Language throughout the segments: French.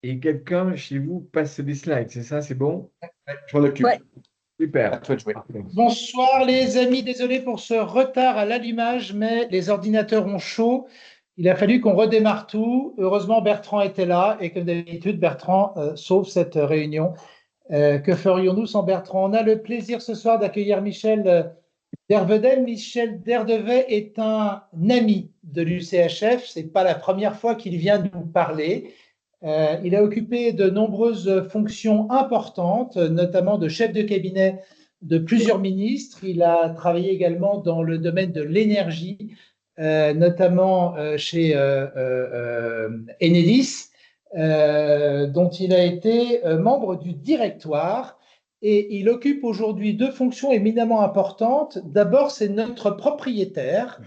Et quelqu'un chez vous passe les slides, c'est ça, c'est bon? Je m'en occupe. Ouais. Super. À toi de jouer. Parfait. Bonsoir les amis, désolé pour ce retard à l'allumage, mais les ordinateurs ont chaud. Il a fallu qu'on redémarre tout. Heureusement, Bertrand était là et comme d'habitude, Bertrand sauve cette réunion. Que ferions-nous sans Bertrand? On a le plaisir ce soir d'accueillir Michel Dervedel. Michel Derdevet est un ami de l'UCHF. C'est pas la première fois qu'il vient nous parler. Il a occupé de nombreuses fonctions importantes, notamment de chef de cabinet de plusieurs ministres. Il a travaillé également dans le domaine de l'énergie, notamment chez Enedis, dont il a été membre du directoire. Et il occupe aujourd'hui deux fonctions éminemment importantes. D'abord, c'est notre propriétaire,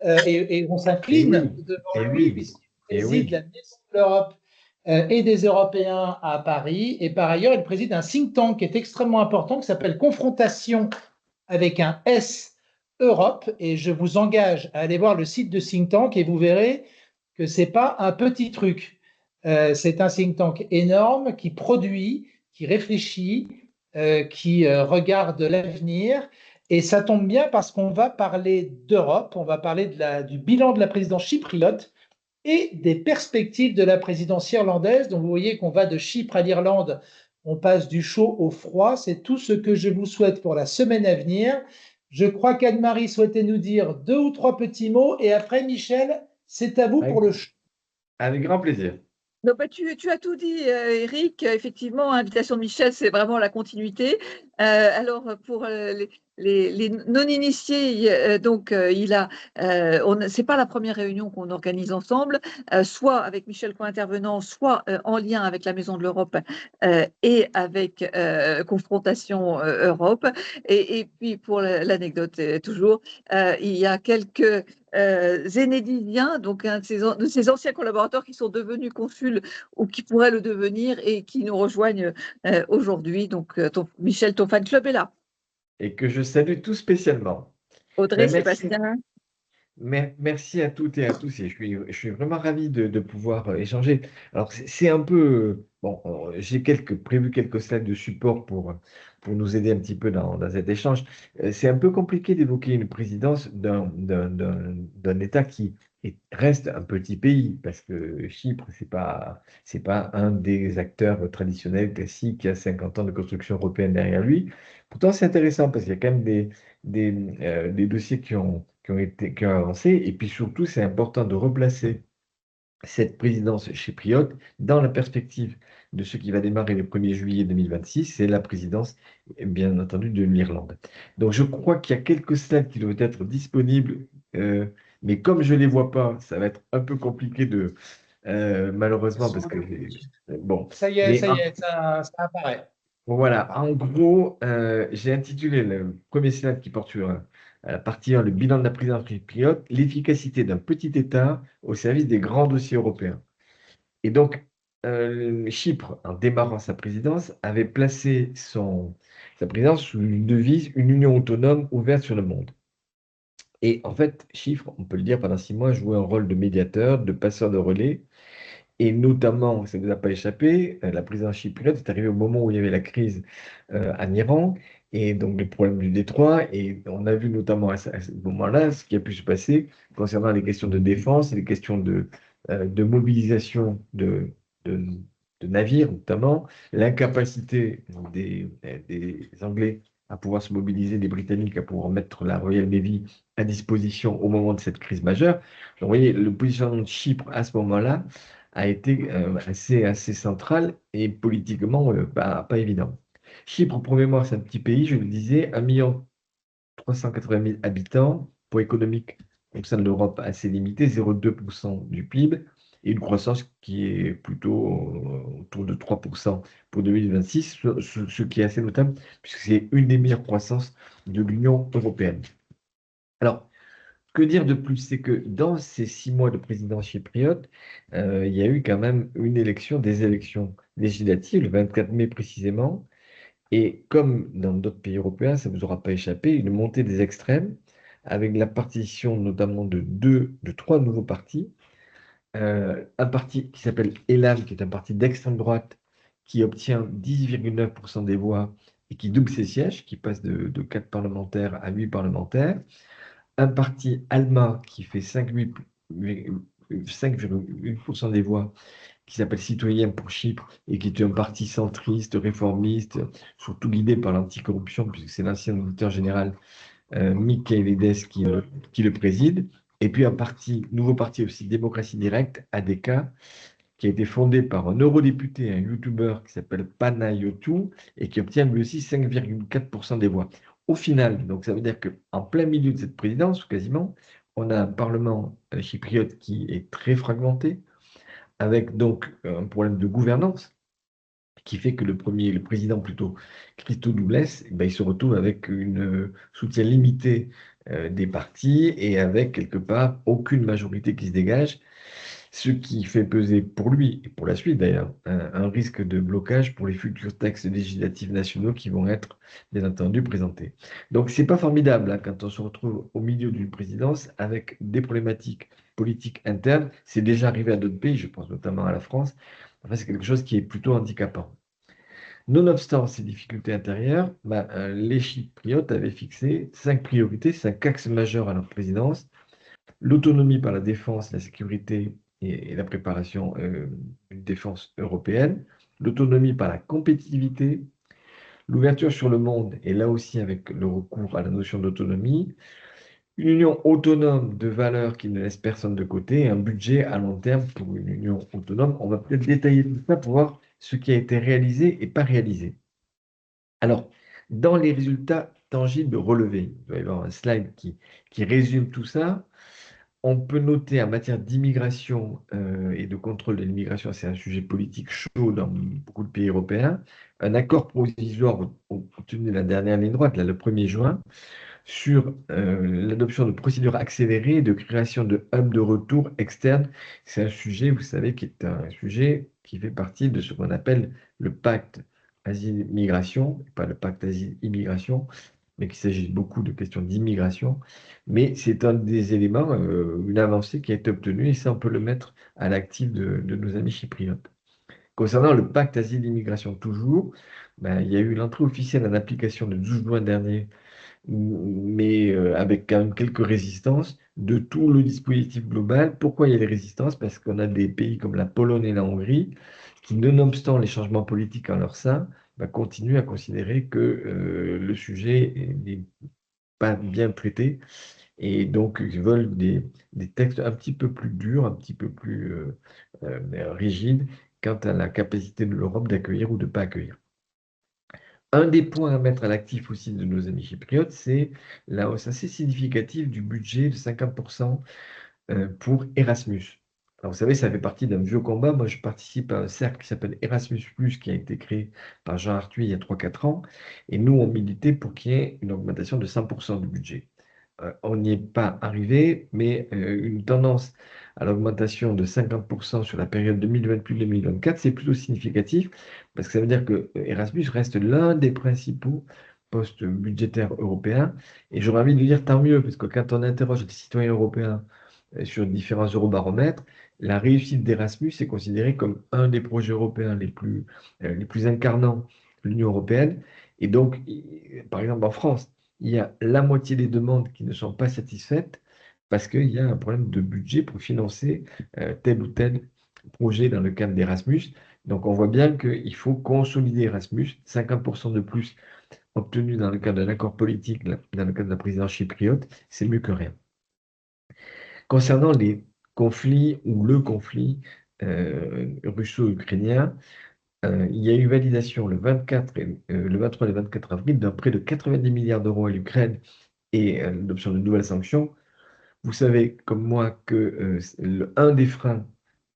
et on Et s'incline oui, et devant lui oui, puisqu'il et préside oui. la Maison de l'Europe et des Européens à Paris. Et par ailleurs, il préside un think tank qui est extrêmement important qui s'appelle Confrontation avec un S Europe. Et je vous engage à aller voir le site de think tank et vous verrez que ce n'est pas un petit truc. C'est un think tank énorme qui produit, qui réfléchit, qui regarde l'avenir. Et ça tombe bien parce qu'on va parler d'Europe, on va parler du bilan de la présidence chypriote et des perspectives de la présidence irlandaise. Donc vous voyez qu'on va de Chypre à l'Irlande, on passe du chaud au froid. C'est tout ce que je vous souhaite pour la semaine à venir. Je crois qu'Anne-Marie souhaitait nous dire deux ou trois petits mots et après, Michel, c'est à vous pour Avec, le show. avec grand plaisir. Non, bah, tu as tout dit, Eric. Effectivement, invitation de Michel, c'est vraiment la continuité. Alors, pour les non-initiés, c'est pas la première réunion qu'on organise ensemble, soit avec Michel comme intervenant, soit en lien avec la Maison de l'Europe et avec Confrontation Europe. Et puis, pour l'anecdote, toujours, il y a quelques zénédisiens, donc un de ces anciens collaborateurs qui sont devenus consuls ou qui pourraient le devenir et qui nous rejoignent aujourd'hui. Donc, Michel, ton fan club est là. Et que je salue tout spécialement. Audrey, Ben, merci. Sébastien. Merci à toutes et à tous. Et je suis vraiment ravi de pouvoir échanger. Alors, c'est un peu. Bon, j'ai prévu quelques slides de support pour nous aider un petit peu dans cet échange. C'est un peu compliqué d'évoquer une présidence d'un État qui reste un petit pays, parce que Chypre, c'est pas un des acteurs traditionnels classiques qui a 50 ans de construction européenne derrière lui. Pourtant, c'est intéressant parce qu'il y a quand même des dossiers qui ont avancé. Et puis surtout, c'est important de replacer cette présidence chypriote dans la perspective de ce qui va démarrer le 1er juillet 2026, c'est la présidence, bien entendu, de l'Irlande. Donc je crois qu'il y a quelques slides qui doivent être disponibles, mais comme je ne les vois pas, ça va être un peu compliqué malheureusement, parce que bon, mais Ça y est, ça apparaît. voilà, en gros, j'ai intitulé le premier slide qui porte sur la partie 1, le bilan de la présidence chypriote, l'efficacité d'un petit État au service des grands dossiers européens. Et donc, Chypre, en démarrant sa présidence, avait placé sa présidence sous une devise, une union autonome ouverte sur le monde. Et en fait, Chypre, on peut le dire, pendant 6 mois, jouait un rôle de médiateur, de passeur de relais, et notamment, ça ne vous a pas échappé, la présidence chypriote est arrivée au moment où il y avait la crise en Iran, et donc les problèmes du détroit, et on a vu notamment à ce moment-là ce qui a pu se passer concernant les questions de défense et les questions de mobilisation de, de navires, notamment, l'incapacité des Anglais à pouvoir se mobiliser, des Britanniques à pouvoir mettre la Royal Navy à disposition au moment de cette crise majeure. Donc, vous voyez, le positionnement de Chypre à ce moment-là, a été assez central et politiquement pas évident. Chypre, pour mémoire, c'est un petit pays, je le disais, 1 380 000 habitants, poids économique au sein de l'Europe assez limité, 0,2% du PIB, et une croissance qui est plutôt autour de 3% pour 2026, ce qui est assez notable, puisque c'est une des meilleures croissances de l'Union européenne. Alors, que dire de plus? C'est que dans ces 6 mois de présidence chypriote, il y a eu quand même des élections législatives, le 24 mai précisément, et comme dans d'autres pays européens, ça ne vous aura pas échappé, une montée des extrêmes, avec la partition notamment de trois nouveaux partis, un parti qui s'appelle Elan, qui est un parti d'extrême droite, qui obtient 10,9% des voix et qui double ses sièges, qui passe de 4 parlementaires à 8 parlementaires. Un parti Alma qui fait 5,8% des voix, qui s'appelle Citoyens pour Chypre et qui est un parti centriste, réformiste, surtout guidé par l'anticorruption, puisque c'est l'ancien auditeur général Michaelides qui le préside. Et puis un parti, nouveau parti aussi, Démocratie Directe, ADK, qui a été fondé par un eurodéputé, un youtubeur qui s'appelle Panayotou et qui obtient lui aussi 5,4% des voix. Au final, donc ça veut dire qu'en plein milieu de cette présidence, ou quasiment, on a un parlement chypriote qui est très fragmenté, avec donc un problème de gouvernance qui fait que le président plutôt, Christodoulos, ben, il se retrouve avec un soutien limité des partis et avec quelque part aucune majorité qui se dégage, ce qui fait peser pour lui et pour la suite d'ailleurs un risque de blocage pour les futurs textes législatifs nationaux qui vont être bien entendu présentés. Donc c'est pas formidable hein, quand on se retrouve au milieu d'une présidence avec des problématiques politiques internes. C'est déjà arrivé à d'autres pays, je pense notamment à la France. Enfin, c'est quelque chose qui est plutôt handicapant. Nonobstant ces difficultés intérieures, les Chypriotes avaient fixé 5 priorités, 5 axes majeurs à leur présidence: l'autonomie par la défense, la sécurité et la préparation d'une défense européenne, l'autonomie par la compétitivité, l'ouverture sur le monde, et là aussi avec le recours à la notion d'autonomie, une union autonome de valeurs qui ne laisse personne de côté, et un budget à long terme pour une union autonome. On va peut-être détailler tout ça pour voir ce qui a été réalisé et pas réalisé. Alors, dans les résultats tangibles relevés, il va y avoir un slide qui résume tout ça. On peut noter en matière d'immigration et de contrôle de l'immigration, c'est un sujet politique chaud dans beaucoup de pays européens, un accord provisoire obtenu la dernière ligne droite, là, le 1er juin, sur l'adoption de procédures accélérées et de création de hubs de retour externes. C'est un sujet, vous savez, qui est un sujet qui fait partie de ce qu'on appelle le pacte asile-migration, pas le pacte asile-immigration, mais qu'il s'agit beaucoup de questions d'immigration. Mais c'est un des éléments, une avancée qui a été obtenue, et ça, on peut le mettre à l'actif de nos amis chypriotes. Concernant le pacte asile-immigration, toujours, il y a eu l'entrée officielle en application le 12 juin dernier, mais avec quand même quelques résistances de tout le dispositif global. Pourquoi il y a des résistances? Parce qu'on a des pays comme la Pologne et la Hongrie qui, nonobstant les changements politiques en leur sein, continuent à considérer que le sujet n'est pas bien traité et donc ils veulent des textes un petit peu plus durs, un petit peu plus rigides quant à la capacité de l'Europe d'accueillir ou de ne pas accueillir. Un des points à mettre à l'actif aussi de nos amis chypriotes, c'est la hausse assez significative du budget de 50% pour Erasmus. Alors, vous savez, ça fait partie d'un vieux combat. Moi, je participe à un cercle qui s'appelle Erasmus+, qui a été créé par Jean Arthuis il y a 3-4 ans. Et nous, on militait pour qu'il y ait une augmentation de 100% du budget. On n'y est pas arrivé, mais une tendance à l'augmentation de 50% sur la période 2028-2024, c'est plutôt significatif, parce que ça veut dire que Erasmus reste l'un des principaux postes budgétaires européens. Et j'aurais envie de dire tant mieux, parce que quand on interroge les citoyens européens sur différents eurobaromètres, la réussite d'Erasmus est considérée comme un des projets européens les plus incarnants de l'Union européenne. Et donc, par exemple, en France, il y a la moitié des demandes qui ne sont pas satisfaites parce qu'il y a un problème de budget pour financer tel ou tel projet dans le cadre d'Erasmus. Donc, on voit bien qu'il faut consolider Erasmus, 50% de plus obtenu dans le cadre d'un accord politique, dans le cadre de la présidence chypriote, c'est mieux que rien. Concernant les conflits ou le conflit russo-ukrainien, il y a eu validation le 23 et le 24 avril d'un prêt de 90 milliards d'euros à l'Ukraine et l'adoption de nouvelles sanctions. Vous savez, comme moi, que un des freins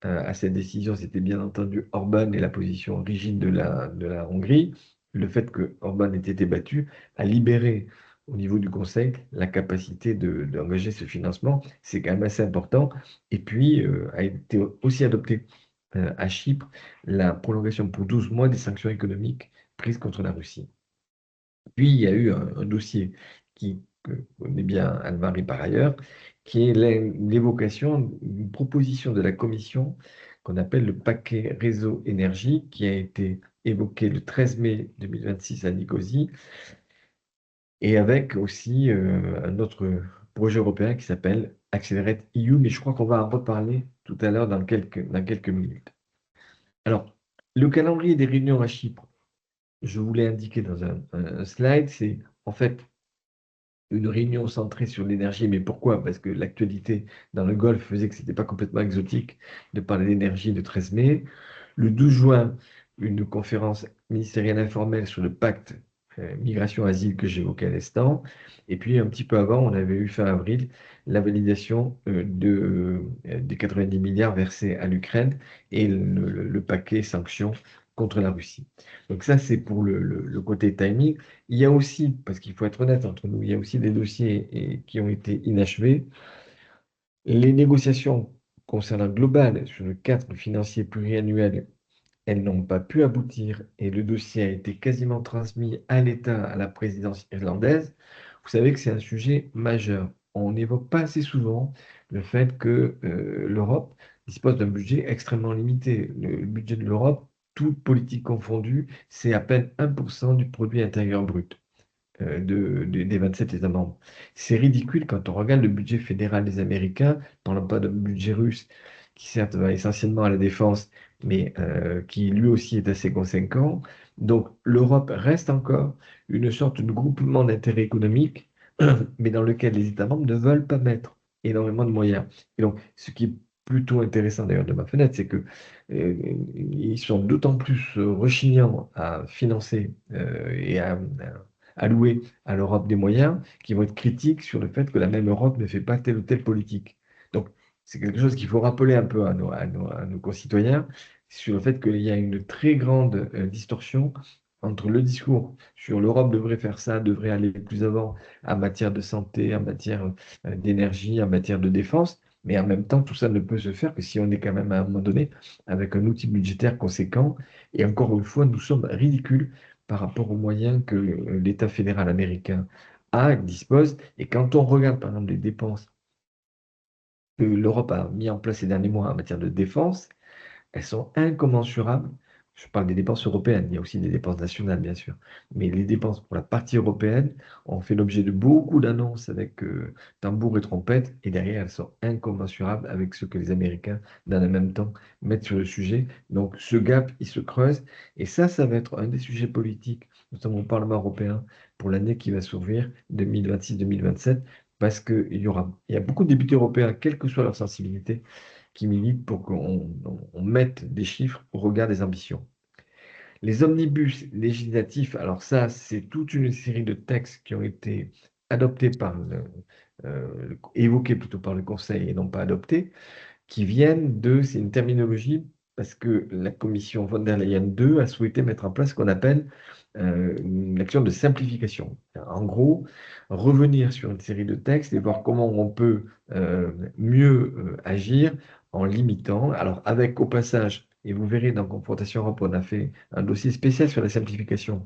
à cette décision, c'était bien entendu Orban et la position rigide de la Hongrie. Le fait que Orban ait été battu a libéré au niveau du Conseil la capacité d'engager ce financement. C'est quand même assez important. Et puis, a été aussi adopté à Chypre la prolongation pour 12 mois des sanctions économiques prises contre la Russie. Puis, il y a eu un dossier qui connaît bien Almari par ailleurs, qui est l'évocation d'une proposition de la Commission qu'on appelle le paquet réseau énergie, qui a été évoqué le 13 mai 2026 à Nicosie, et avec aussi un autre projet européen qui s'appelle Accelerate EU, mais je crois qu'on va en reparler tout à l'heure dans quelques minutes. Alors, le calendrier des réunions à Chypre, je vous l'ai indiqué dans un slide, c'est en fait une réunion centrée sur l'énergie. Mais pourquoi? Parce que l'actualité dans le Golfe faisait que ce n'était pas complètement exotique de parler d'énergie le 13 mai. Le 12 juin, une conférence ministérielle informelle sur le pacte migration-asile que j'évoquais à l'instant. Et puis, un petit peu avant, on avait eu fin avril la validation des 90 milliards versés à l'Ukraine et le paquet sanctions contre la Russie. Donc ça, c'est pour le côté timing. Il y a aussi, parce qu'il faut être honnête entre nous, il y a aussi des dossiers qui ont été inachevés. Les négociations concernant Global sur le cadre financier pluriannuel, elles n'ont pas pu aboutir et le dossier a été quasiment transmis à l'État, à la présidence irlandaise. Vous savez que c'est un sujet majeur. On n'évoque pas assez souvent le fait que l'Europe dispose d'un budget extrêmement limité. Le budget de l'Europe, toute politique confondue, c'est à peine 1% du produit intérieur brut des 27 États membres. C'est ridicule quand on regarde le budget fédéral des Américains, parlant pas d'un budget russe qui certes va essentiellement à la défense, mais qui lui aussi est assez conséquent. Donc l'Europe reste encore une sorte de groupement d'intérêts économiques, mais dans lequel les États membres ne veulent pas mettre énormément de moyens. Et donc ce qui est plutôt intéressant d'ailleurs de ma fenêtre, c'est que ils sont d'autant plus rechignants à financer et à allouer à l'Europe des moyens qui vont être critiques sur le fait que la même Europe ne fait pas telle ou telle politique. Donc, c'est quelque chose qu'il faut rappeler un peu à nos concitoyens sur le fait qu'il y a une très grande distorsion entre le discours sur l'Europe devrait faire ça, devrait aller plus avant en matière de santé, en matière d'énergie, en matière de défense, mais en même temps, tout ça ne peut se faire que si on est quand même à un moment donné avec un outil budgétaire conséquent. Et encore une fois, nous sommes ridicules par rapport aux moyens que l'État fédéral américain dispose. Et quand on regarde, par exemple, les dépenses que l'Europe a mis en place ces derniers mois en matière de défense, elles sont incommensurables. Je parle des dépenses européennes, il y a aussi des dépenses nationales, bien sûr. Mais les dépenses pour la partie européenne ont fait l'objet de beaucoup d'annonces avec tambour et trompette, et derrière, elles sont incommensurables avec ce que les Américains, dans le même temps, mettent sur le sujet. Donc, ce gap, il se creuse, et ça va être un des sujets politiques, notamment au Parlement européen, pour l'année qui va s'ouvrir, 2026-2027, parce il y a beaucoup de députés européens, quelle que soit leur sensibilité, qui militent pour qu'on mette des chiffres au regard des ambitions. Les omnibus législatifs, alors ça, c'est toute une série de textes qui ont été adoptés évoqués plutôt par le Conseil et non pas adoptés, qui viennent c'est une terminologie parce que la commission von der Leyen 2 a souhaité mettre en place ce qu'on appelle une action de simplification. En gros, revenir sur une série de textes et voir comment on peut mieux agir en limitant. Alors, avec au passage, et vous verrez dans Confrontation Europe, on a fait un dossier spécial sur la simplification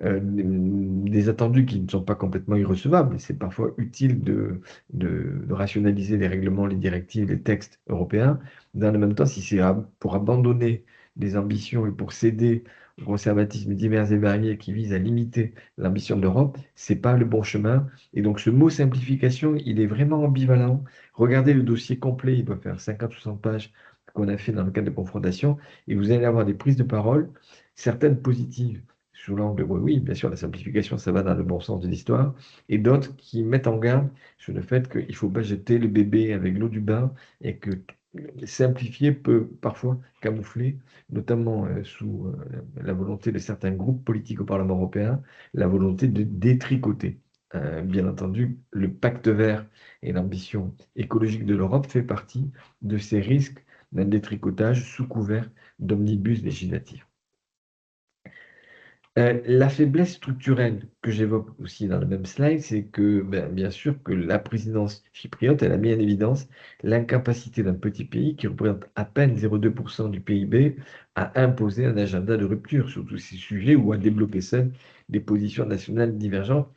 des attendus qui ne sont pas complètement irrecevables. C'est parfois utile de rationaliser les règlements, les directives, les textes européens. Dans le même temps, si c'est pour abandonner des ambitions et pour céder au conservatisme divers et variés qui vise à limiter l'ambition de l'Europe, c'est pas le bon chemin. Et donc ce mot simplification, il est vraiment ambivalent. Regardez le dossier complet, il doit faire 50 ou 60 pages qu'on a fait dans le cadre de confrontation, et vous allez avoir des prises de parole, certaines positives sous l'angle, oui, oui, bien sûr, la simplification, ça va dans le bon sens de l'histoire, et d'autres qui mettent en garde sur le fait qu'il ne faut pas jeter le bébé avec l'eau du bain et que simplifier peut parfois camoufler, notamment sous la volonté de certains groupes politiques au Parlement européen, la volonté de détricoter. Bien entendu, le pacte vert et l'ambition écologique de l'Europe fait partie de ces risques d'un détricotage sous couvert d'omnibus législatifs. La faiblesse structurelle que j'évoque aussi dans le même slide, c'est que, bien sûr, que la présidence chypriote, elle a mis en évidence l'incapacité d'un petit pays qui représente à peine 0,2% du PIB à imposer un agenda de rupture sur tous ces sujets ou à débloquer seul des positions nationales divergentes.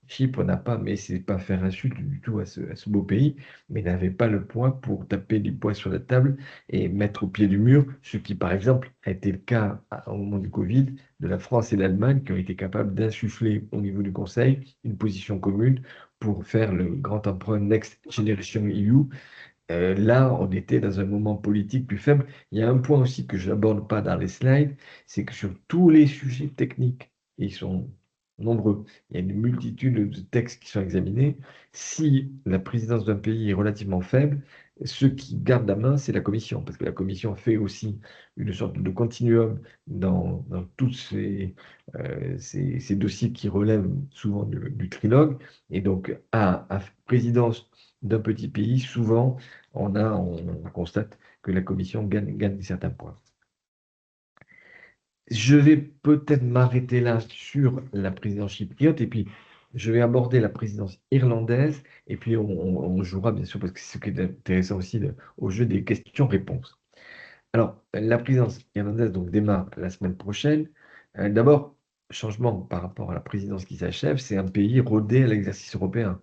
Chypre n'a pas, mais c'est pas faire insulte du tout à ce beau pays, mais n'avait pas le poids pour taper du poing sur la table et mettre au pied du mur, ce qui, par exemple, a été le cas au moment du Covid de la France et l'Allemagne, qui ont été capables d'insuffler au niveau du Conseil une position commune pour faire le grand emprunt Next Generation EU. Là, on était dans un moment politique plus faible. Il y a un point aussi que je n'aborde pas dans les slides, c'est que sur tous les sujets techniques, et ils sont nombreux, il y a une multitude de textes qui sont examinés. Si la présidence d'un pays est relativement faible, ceux qui gardent la main, c'est la Commission, parce que la Commission fait aussi une sorte de continuum dans tous ces dossiers qui relèvent souvent du trilogue. Et donc, à présidence d'un petit pays, souvent, on constate que la Commission gagne certains points. Je vais peut-être m'arrêter là sur la présidence chypriote et puis je vais aborder la présidence irlandaise et puis on jouera bien sûr, parce que c'est ce qui est intéressant aussi au jeu des questions-réponses. Alors, la présidence irlandaise donc, démarre la semaine prochaine. D'abord, changement par rapport à la présidence qui s'achève, c'est un pays rodé à l'exercice européen.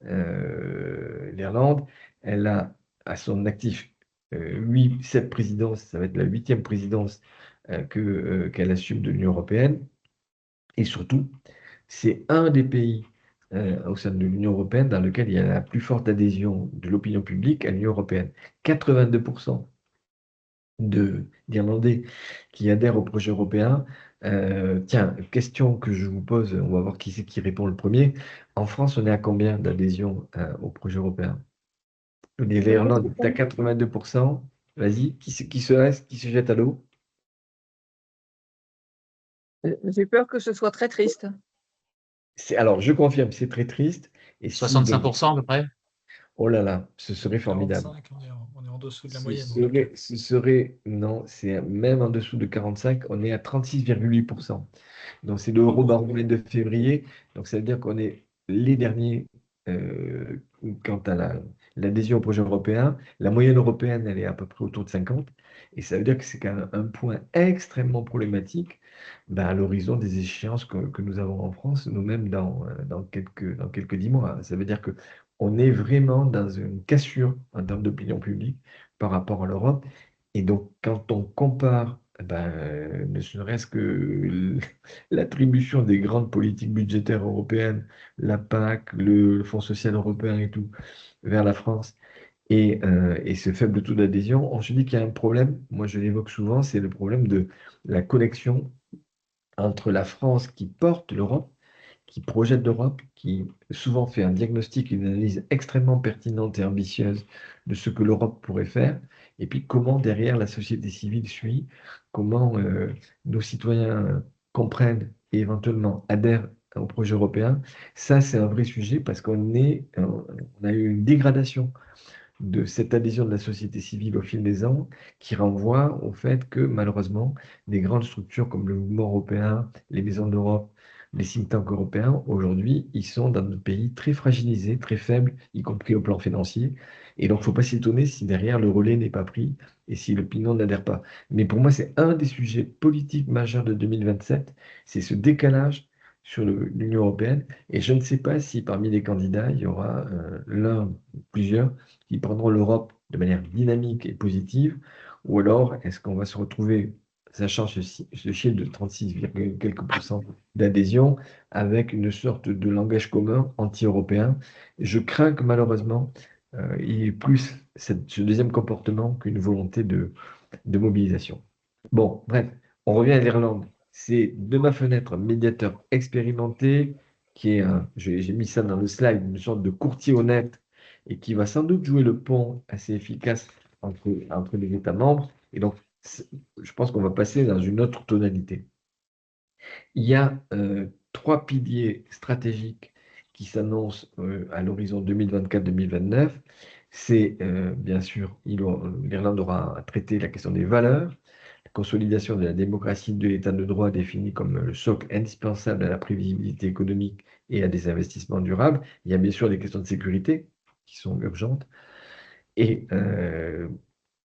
L'Irlande, elle a à son actif 7 présidences, ça va être la huitième présidence qu'elle assume de l'Union européenne. Et surtout, c'est un des pays au sein de l'Union européenne dans lequel il y a la plus forte adhésion de l'opinion publique à l'Union européenne. 82% d'Irlandais qui adhèrent au projet européen. Tiens, question que je vous pose, on va voir qui c'est qui répond le premier. En France, on est à combien d'adhésion au projet européen? L'Irlande est à 82%. Vas-y, qui se reste, qui se jette à l'eau? J'ai peur que ce soit très triste. Alors, je confirme, c'est très triste. Et si 65% à peu près. Oh là là, ce serait formidable. 45, on est en dessous de la Ce moyenne. non, c'est même en dessous de 45, on est à 36,8%. Donc, c'est l'Eurobaromètre de février. Donc, ça veut dire qu'on est les derniers quant à l'adhésion au projet européen. La moyenne européenne, elle est à peu près autour de 50. Et ça veut dire que c'est quand même un point extrêmement problématique à l'horizon des échéances que nous avons en France, nous-mêmes dans quelques 10 mois. Ça veut dire qu'on est vraiment dans une cassure en termes d'opinion publique par rapport à l'Europe. Et donc, quand on compare, ne serait-ce que l'attribution des grandes politiques budgétaires européennes, la PAC, le Fonds social européen et tout, vers la France, et ce faible taux d'adhésion, on se dit qu'il y a un problème, moi je l'évoque souvent, c'est le problème de la connexion entre la France qui porte l'Europe, qui projette l'Europe, qui souvent fait un diagnostic, une analyse extrêmement pertinente et ambitieuse de ce que l'Europe pourrait faire, et puis comment derrière la société civile suit, comment nos citoyens comprennent et éventuellement adhèrent au projet européen. Ça, c'est un vrai sujet parce on a eu une dégradation de cette adhésion de la société civile au fil des ans qui renvoie au fait que malheureusement, des grandes structures comme le mouvement européen, les maisons d'Europe, les think tanks européens, aujourd'hui, ils sont dans nos pays très fragilisés, très faibles, y compris au plan financier. Et donc, il ne faut pas s'étonner si derrière le relais n'est pas pris et si l'opinion n'adhère pas. Mais pour moi, c'est un des sujets politiques majeurs de 2027, c'est ce décalage sur l'Union européenne. Et je ne sais pas si parmi les candidats, il y aura l'un ou plusieurs qui prendront l'Europe de manière dynamique et positive, ou alors est-ce qu'on va se retrouver, sachant ce chiffre de 36, quelques pourcents d'adhésion, avec une sorte de langage commun anti-européen. Je crains que malheureusement, il y ait plus ce deuxième comportement qu'une volonté de mobilisation. Bon, bref, on revient à l'Irlande. C'est de ma fenêtre un médiateur expérimenté qui est j'ai mis ça dans le slide, une sorte de courtier honnête et qui va sans doute jouer le pont assez efficace entre les États membres. Et donc, je pense qu'on va passer dans une autre tonalité. Il y a 3 piliers stratégiques qui s'annoncent à l'horizon 2024-2029. C'est bien sûr, l'Irlande aura traité la question des valeurs, la consolidation de la démocratie de l'État de droit défini comme le socle indispensable à la prévisibilité économique et à des investissements durables. Il y a bien sûr des questions de sécurité qui sont urgentes. Et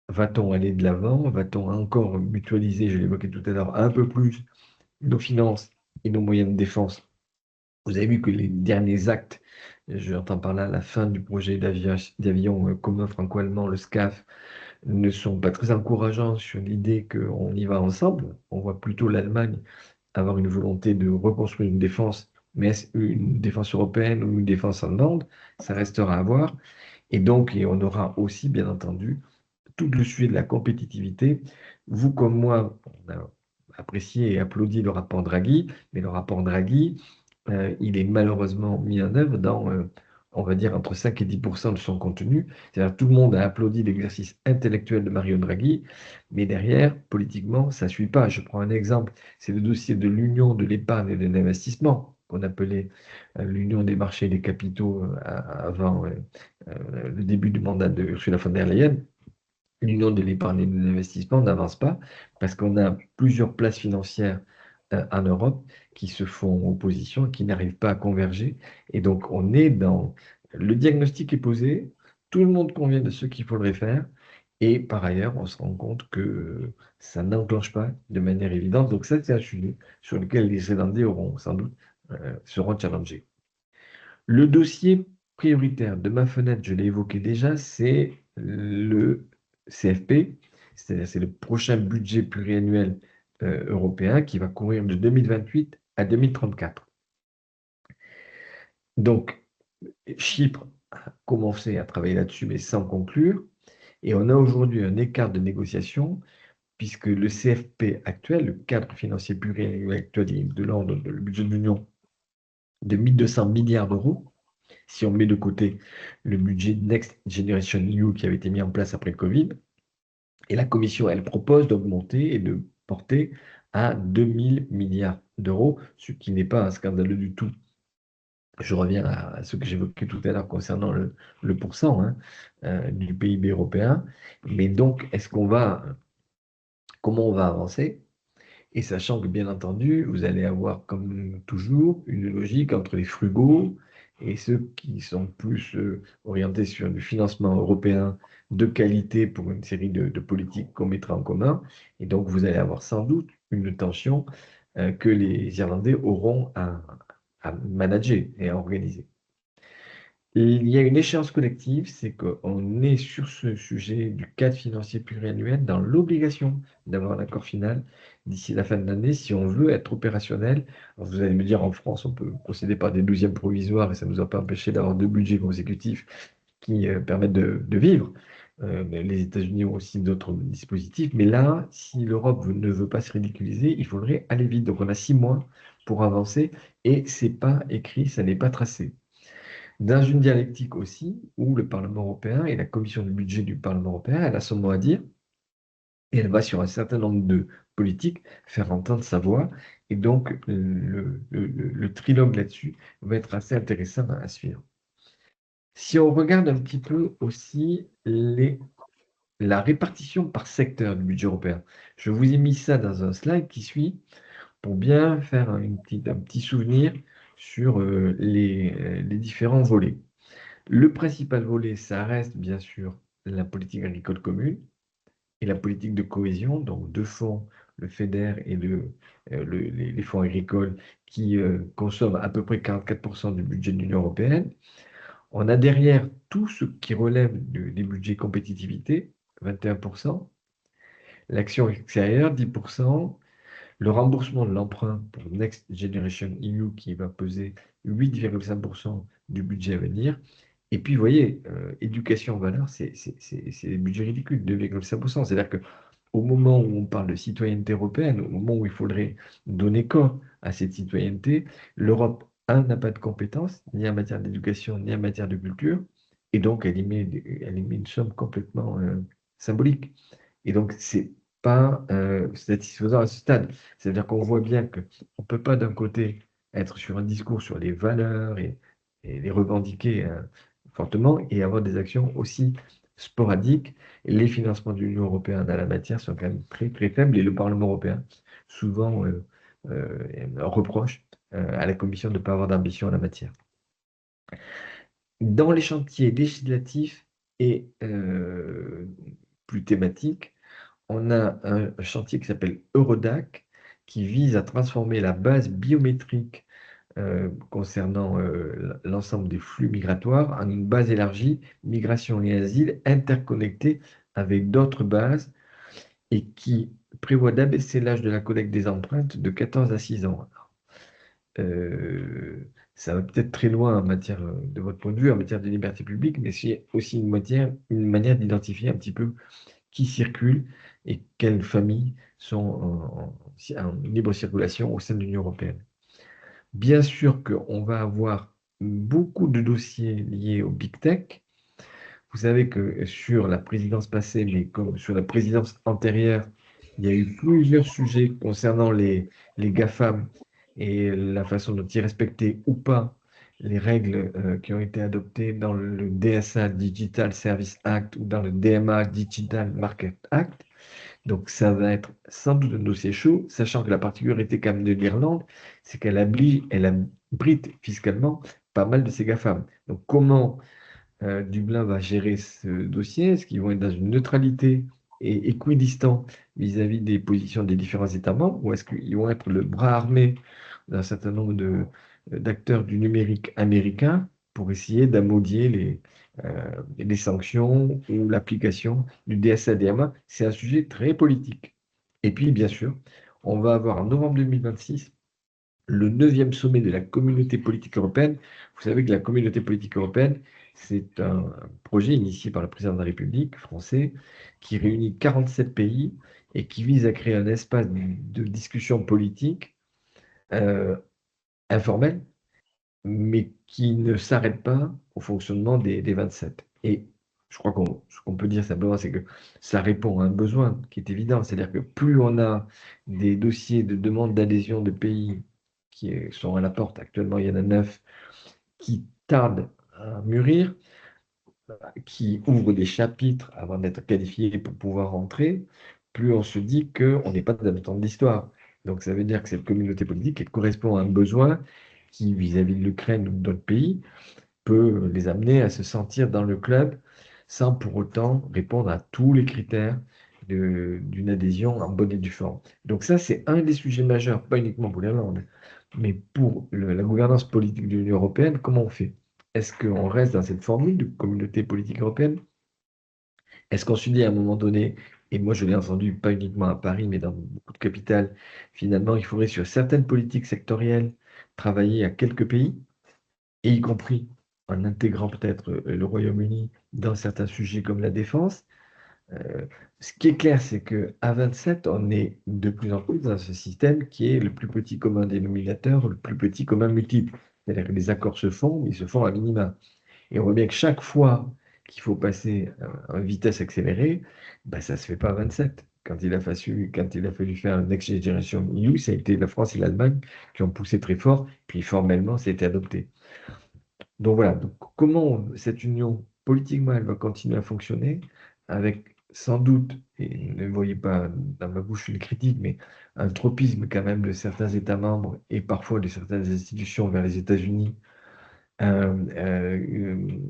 va-t-on aller de l'avant? Va-t-on encore mutualiser, je l'évoquais tout à l'heure, un peu plus nos finances et nos moyens de défense Vous avez vu que les derniers actes, j'entends par là la fin du projet d'avion commun franco-allemand, le SCAF, ne sont pas très encourageants sur l'idée qu'on y va ensemble. On voit plutôt l'Allemagne avoir une volonté de reconstruire une défense, mais est-ce une défense européenne ou une défense allemande? Ça restera à voir. Et on aura aussi, bien entendu, tout le sujet de la compétitivité. Vous comme moi, on a apprécié et applaudi le rapport Draghi, mais le rapport Draghi, il est malheureusement mis en œuvre dans, on va dire, entre 5 et 10% de son contenu. C'est-à-dire tout le monde a applaudi l'exercice intellectuel de Mario Draghi, mais derrière, politiquement, ça ne suit pas. Je prends un exemple, c'est le dossier de l'Union de l'épargne et de l'investissement, qu'on appelait l'Union des marchés et des capitaux avant le début du mandat de Ursula von der Leyen. L'union de l'épargne et de l'investissement n'avance pas parce qu'on a plusieurs places financières en Europe qui se font opposition, qui n'arrivent pas à converger. Et donc, on est dans... Le diagnostic est posé, tout le monde convient de ce qu'il faudrait faire. Et par ailleurs, on se rend compte que ça n'enclenche pas de manière évidente. Donc ça, c'est un sujet sur lequel les Zélandais auront sans doute seront challengés. Le dossier prioritaire de ma fenêtre, je l'ai évoqué déjà, c'est le CFP, c'est-à-dire c'est le prochain budget pluriannuel européen qui va courir de 2028 à 2034. Donc, Chypre a commencé à travailler là-dessus, mais sans conclure. Et on a aujourd'hui un écart de négociation, puisque le CFP actuel, le cadre financier pluriannuel actuel de l'ordre de le budget de l'Union de 1200 milliards d'euros, si on met de côté le budget Next Generation EU qui avait été mis en place après le Covid. Et la Commission, elle propose d'augmenter et de porter à 2000 milliards d'euros, ce qui n'est pas un scandaleux du tout. Je reviens à ce que j'évoquais tout à l'heure concernant le pourcent du PIB européen. Mais donc, comment on va avancer? Et sachant que, bien entendu, vous allez avoir, comme toujours, une logique entre les frugaux et ceux qui sont plus orientés sur du financement européen de qualité pour une série de politiques qu'on mettra en commun. Et donc, vous allez avoir sans doute une tension que les Irlandais auront à manager et à organiser. Il y a une échéance collective, c'est qu'on est sur ce sujet du cadre financier pluriannuel dans l'obligation d'avoir un accord final d'ici la fin de l'année si on veut être opérationnel. Alors vous allez me dire, en France, on peut procéder par des 12e provisoires et ça ne nous a pas empêché d'avoir 2 budgets consécutifs qui permettent de vivre. Mais les États-Unis ont aussi d'autres dispositifs. Mais là, si l'Europe ne veut pas se ridiculiser, il faudrait aller vite. Donc on a 6 mois pour avancer et ce n'est pas écrit, ça n'est pas tracé dans une dialectique aussi où le Parlement européen et la commission du budget du Parlement européen, elle a son mot à dire et elle va sur un certain nombre de politiques faire entendre sa voix. Et donc, le trilogue là-dessus va être assez intéressant à suivre. Si on regarde un petit peu aussi la répartition par secteur du budget européen, je vous ai mis ça dans un slide qui suit pour bien faire un petit souvenir sur les différents volets. Le principal volet, ça reste bien sûr la politique agricole commune et la politique de cohésion, donc deux fonds, le FEDER et les fonds agricoles qui consomment à peu près 44% du budget de l'Union européenne. On a derrière tout ce qui relève des budgets compétitivité, 21%, l'action extérieure, 10%, le remboursement de l'emprunt pour Next Generation EU qui va peser 8,5% du budget à venir. Et puis, vous voyez, éducation en valeur, c'est des budgets ridicules, 2,5%. C'est-à-dire qu'au moment où on parle de citoyenneté européenne, au moment où il faudrait donner corps à cette citoyenneté, l'Europe, n'a pas de compétences, ni en matière d'éducation, ni en matière de culture, et donc elle y met une somme complètement symbolique. Et donc, c'est pas satisfaisant à ce stade. C'est-à-dire qu'on voit bien qu'on ne peut pas d'un côté être sur un discours sur les valeurs et les revendiquer fortement et avoir des actions aussi sporadiques. Les financements de l'Union européenne à la matière sont quand même très, très faibles et le Parlement européen souvent reproche à la Commission de ne pas avoir d'ambition en la matière. Dans les chantiers législatifs et plus thématiques, on a un chantier qui s'appelle Eurodac, qui vise à transformer la base biométrique concernant l'ensemble des flux migratoires en une base élargie, migration et asile, interconnectée avec d'autres bases et qui prévoit d'abaisser l'âge de la collecte des empreintes de 14 à 6 ans. Ça va peut-être très loin en matière, de votre point de vue, en matière de liberté publique, mais c'est aussi une manière d'identifier un petit peu qui circule et quelles familles sont en libre circulation au sein de l'Union européenne. Bien sûr qu'on va avoir beaucoup de dossiers liés au Big Tech. Vous savez que sur la présidence passée, mais comme sur la présidence antérieure, il y a eu plusieurs sujets concernant les GAFAM et la façon dont ils respectaient ou pas les règles qui ont été adoptées dans le DSA Digital Service Act ou dans le DMA Digital Market Act. Donc ça va être sans doute un dossier chaud, sachant que la particularité quand même de l'Irlande, c'est qu'elle abrite fiscalement pas mal de ces GAFAM. Donc comment Dublin va gérer ce dossier? Est-ce qu'ils vont être dans une neutralité et équidistant vis-à-vis des positions des différents États membres, ou est-ce qu'ils vont être le bras armé d'un certain nombre d'acteurs du numérique américain pour essayer d'amodier les sanctions ou l'application du DSA-DMA? C'est un sujet très politique. Et puis, bien sûr, on va avoir en novembre 2026 le 9e sommet de la communauté politique européenne. Vous savez que la communauté politique européenne, c'est un projet initié par le président de la République français qui réunit 47 pays et qui vise à créer un espace de discussion politique euh, informel, mais qui ne s'arrête pas au fonctionnement des 27. Et je crois ce qu'on peut dire simplement, c'est que ça répond à un besoin qui est évident. C'est-à-dire que plus on a des dossiers de demande d'adhésion de pays qui sont à la porte, actuellement il y en a 9, qui tardent à mûrir, qui ouvrent des chapitres avant d'être qualifiés pour pouvoir rentrer, plus on se dit qu'on n'est pas dans le temps de l'histoire. Donc ça veut dire que cette communauté politique, elle correspond à un besoin qui, vis-à-vis de l'Ukraine ou d'autres pays, peut les amener à se sentir dans le club sans pour autant répondre à tous les critères d'une adhésion en bonne et due forme. Donc ça, c'est un des sujets majeurs, pas uniquement pour l'Irlande, mais pour la gouvernance politique de l'Union européenne. Comment on fait? Est-ce qu'on reste dans cette formule de communauté politique européenne? Est-ce qu'on se dit à un moment donné, et moi je l'ai entendu pas uniquement à Paris, mais dans beaucoup de capitales, finalement, il faudrait sur certaines politiques sectorielles travailler à quelques pays, et y compris en intégrant peut-être le Royaume-Uni dans certains sujets comme la défense. Ce qui est clair, c'est qu'à 27, on est de plus en plus dans ce système qui est le plus petit commun dénominateur, le plus petit commun multiple. C'est-à-dire que les accords se font, mais ils se font à minima. Et on voit bien que chaque fois qu'il faut passer à vitesse accélérée, ben, ça ne se fait pas à 27. Quand il a fallu faire un Next Generation EU, ça a été la France et l'Allemagne qui ont poussé très fort, puis formellement, ça a été adopté. Donc voilà, donc comment cette union, politiquement, elle va continuer à fonctionner avec sans doute, et ne voyez pas dans ma bouche une critique, mais un tropisme quand même de certains États membres et parfois de certaines institutions vers les États-Unis, une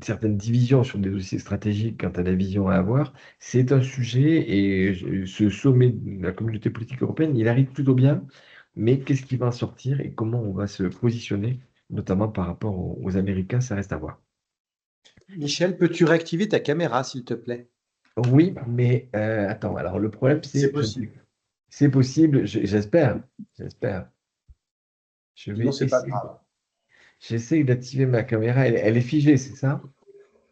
certaine division sur des dossiers stratégiques quant à la vision à avoir, c'est un sujet et ce sommet de la communauté politique européenne, il arrive plutôt bien, mais qu'est-ce qui va en sortir et comment on va se positionner, notamment par rapport aux Américains, ça reste à voir. Michel, peux-tu réactiver ta caméra, s'il te plaît? Oui, mais attends, alors le problème C'est c'est, possible. c'est possible, j'espère. Je vais Sinon, c'est pas essayer. grave. J'essaie d'activer ma caméra, elle est figée, c'est ça?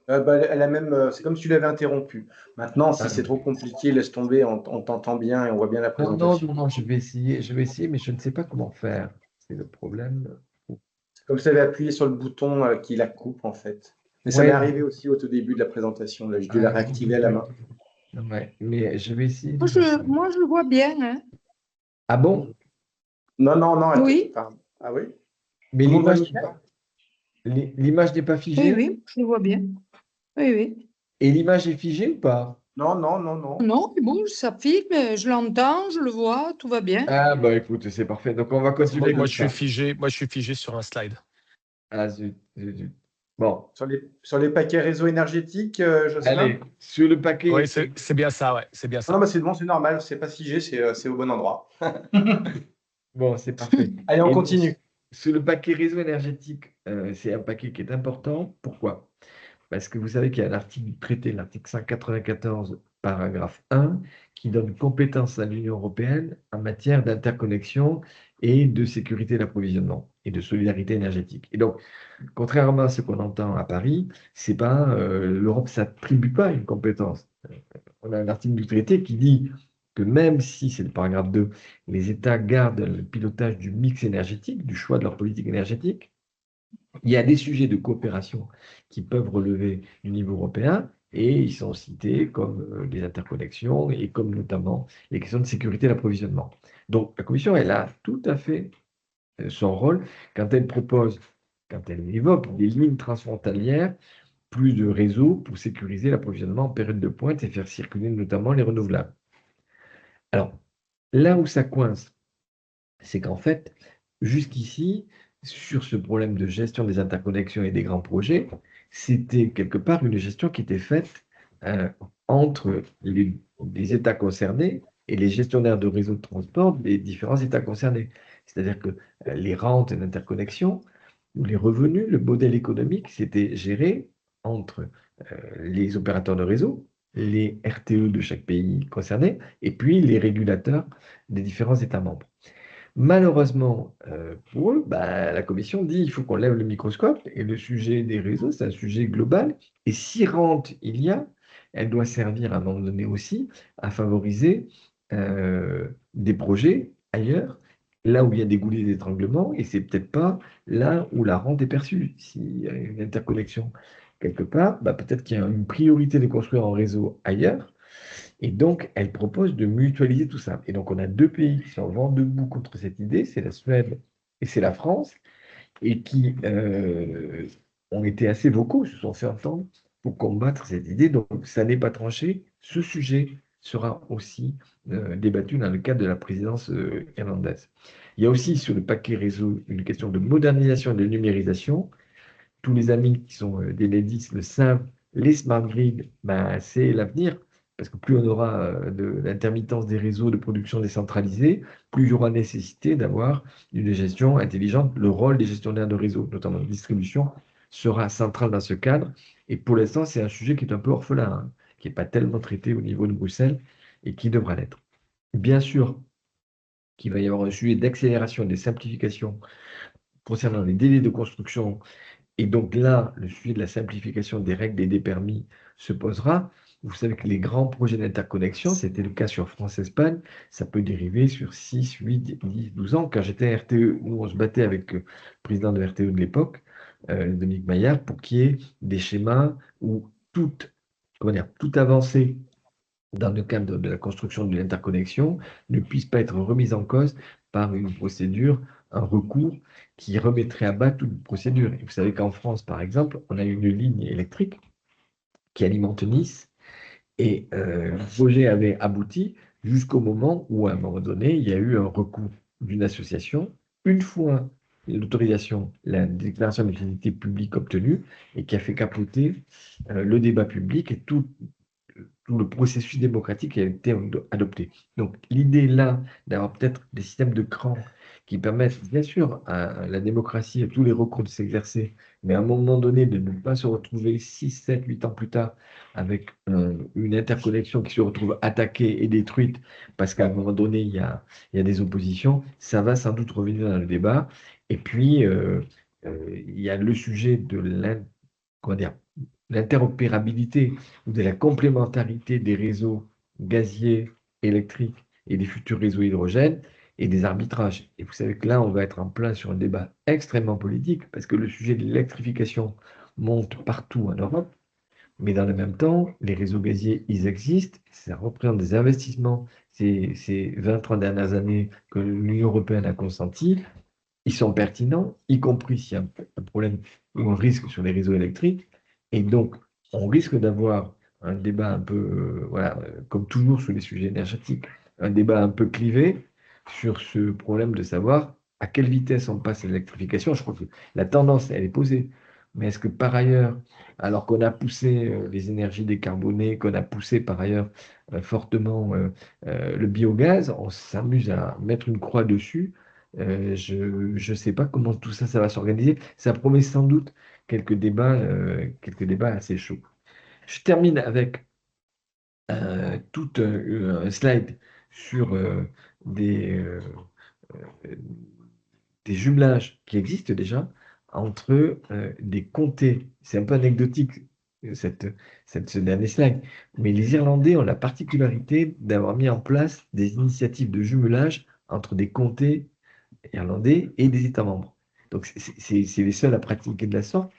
Elle a même, c'est comme si tu l'avais interrompu. Maintenant, si Ah, c'est trop compliqué, laisse tomber, on t'entend bien et on voit bien la non, présentation. je vais essayer, mais je ne sais pas comment faire. C'est le problème. Comme si tu avais appuyé sur le bouton qui la coupe, en fait. Mais ça m'est Ouais, arrivé aussi au tout début de la présentation. Là, j'ai dû la ah, réactiver à la main. ouais, mais je vais essayer de Moi, faire ça. moi, je le vois bien, hein. Ah bon? Non, non, non. Oui. Ah oui? Mais Tout le monde voit l'image Michel? l'image n'est pas Oui, figée? oui, je le vois bien. Oui, oui. Et l'image est figée ou pas? Non, non, non, non. Non, il bouge, ça filme, je l'entends, je le vois, tout va bien. Ah bah écoute, c'est parfait. Donc on va continuer Moi, comme je suis ça. figé. Moi, je suis figé sur un slide. Ah zut, zut, zut. Bon, Sur les paquets réseau énergétique, Jocelyn? allez, sur le paquet. Oui, c'est bien ça, ouais. C'est bien Non, ça. non, bah, c'est bon, c'est normal. C'est pas figé, c'est au bon endroit. Bon, c'est parfait. Allez, on Et continue. sur le paquet réseau énergétique, c'est un paquet qui est important. Pourquoi? Parce que vous savez qu'il y a un article du traité, l'article 194, paragraphe 1, qui donne compétence à l'Union européenne en matière d'interconnexion et de sécurité d'approvisionnement et de solidarité énergétique. Et donc, contrairement à ce qu'on entend à Paris, c'est pas l'Europe ne s'attribue pas une compétence. On a un article du traité qui dit que même si, c'est le paragraphe 2, les États gardent le pilotage du mix énergétique, du choix de leur politique énergétique, il y a des sujets de coopération qui peuvent relever du niveau européen et ils sont cités comme les interconnexions et comme notamment les questions de sécurité d'approvisionnement. Donc la Commission, elle a tout à fait son rôle quand elle propose, quand elle évoque des lignes transfrontalières, plus de réseaux pour sécuriser l'approvisionnement en période de pointe et faire circuler notamment les renouvelables. Alors, là où ça coince, c'est qu'en fait, jusqu'ici, sur ce problème de gestion des interconnexions et des grands projets, c'était quelque part une gestion qui était faite euh, entre les États concernés et les gestionnaires de réseaux de transport des différents États concernés. C'est-à-dire que les rentes d'interconnexion, ou les revenus, le modèle économique, c'était géré entre les opérateurs de réseau, les RTE de chaque pays concerné, et puis les régulateurs des différents États membres. Malheureusement, pour eux, bah, la Commission dit qu'il faut qu'on lève le microscope et le sujet des réseaux, c'est un sujet global. Et si rente il y a, elle doit servir à un moment donné aussi à favoriser des projets ailleurs, là où il y a des goulets d'étranglement, et c'est peut-être pas là où la rente est perçue. S'il y a une interconnexion quelque part, bah, peut-être qu'il y a une priorité de construire en réseau ailleurs. Et donc, elle propose de mutualiser tout ça. Et donc, on a deux pays qui sont vent debout contre cette idée, c'est la Suède et c'est la France, et qui ont été assez vocaux, se sont fait entendre pour combattre cette idée. Donc, ça n'est pas tranché. Ce sujet sera aussi débattu dans le cadre de la présidence irlandaise. Il y a aussi sur le paquet réseau une question de modernisation et de numérisation. Tous les amis qui sont des Nedis le savent, les smart grids, ben, c'est l'avenir. Parce que plus on aura de l'intermittence des réseaux de production décentralisés, plus il y aura nécessité d'avoir une gestion intelligente. Le rôle des gestionnaires de réseau, notamment de distribution, sera central dans ce cadre. Et pour l'instant, c'est un sujet qui est un peu orphelin, hein, qui n'est pas tellement traité au niveau de Bruxelles et qui devra l'être. Bien sûr qu'il va y avoir un sujet d'accélération et de simplification concernant les délais de construction et donc là, le sujet de la simplification des règles et des permis se posera. Vous savez que les grands projets d'interconnexion, c'était le cas sur France-Espagne, ça peut dériver sur 6, 8, 10, 12 ans. Quand j'étais à RTE, nous, on se battait avec le président de RTE de l'époque, Dominique Maillard, pour qu'il y ait des schémas où toute avancée dans le cadre de la construction de l'interconnexion ne puisse pas être remise en cause par une procédure, un recours qui remettrait à bas toute procédure. Et vous savez qu'en France, par exemple, on a une ligne électrique qui alimente Nice et le projet avait abouti jusqu'au moment où, à un moment donné, il y a eu un recours d'une association. Une fois l'autorisation, la déclaration d'utilité publique obtenue, et qui a fait capoter le débat public et tout le processus démocratique a été adopté. Donc l'idée là d'avoir peut-être des systèmes de crans qui permettent bien sûr à la démocratie et tous les recours de s'exercer, mais à un moment donné de ne pas se retrouver 6, 7, 8 ans plus tard avec une interconnexion qui se retrouve attaquée et détruite parce qu'à un moment donné il y a des oppositions, ça va sans doute revenir dans le débat. Et puis il y a le sujet de comment dire, l'interopérabilité ou de la complémentarité des réseaux gaziers, électriques et des futurs réseaux hydrogène et des arbitrages. Et vous savez que là, on va être en plein sur un débat extrêmement politique parce que le sujet de l'électrification monte partout en Europe, mais dans le même temps, les réseaux gaziers, ils existent, ça représente des investissements ces 20-30 dernières années que l'Union européenne a consenti, ils sont pertinents, y compris s'il y a un problème ou un risque sur les réseaux électriques. Et donc, on risque d'avoir un débat un peu, voilà, comme toujours sur les sujets énergétiques, un débat un peu clivé sur ce problème de savoir à quelle vitesse on passe à l'électrification. Je crois que la tendance, elle est posée. Mais est-ce que par ailleurs, alors qu'on a poussé les énergies décarbonées, qu'on a poussé par ailleurs fortement le biogaz, on s'amuse à mettre une croix dessus Je ne sais pas comment tout ça, ça va s'organiser. Ça promet sans doute quelques débats assez chauds. Je termine avec tout un slide sur des, euh, euh, des jumelages qui existent déjà entre des comtés. C'est un peu anecdotique, euh, cette, ce dernier slide, mais les Irlandais ont la particularité d'avoir mis en place des initiatives de jumelage entre des comtés irlandais et des États membres. Donc, c'est les seuls à pratiquer de la sorte.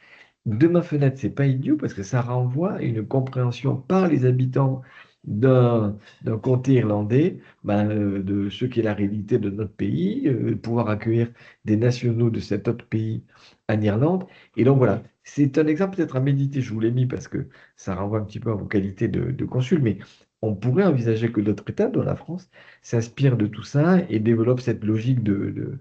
De ma fenêtre, c'est pas idiot parce que ça renvoie à une compréhension par les habitants d'un comté irlandais de ce qu'est la réalité de notre pays, pouvoir accueillir des nationaux de cet autre pays en Irlande. Et donc voilà, c'est un exemple peut-être à méditer, je vous l'ai mis parce que ça renvoie un petit peu à vos qualités de consul, mais on pourrait envisager que d'autres États, dont la France, s'inspirent de tout ça et développent cette logique de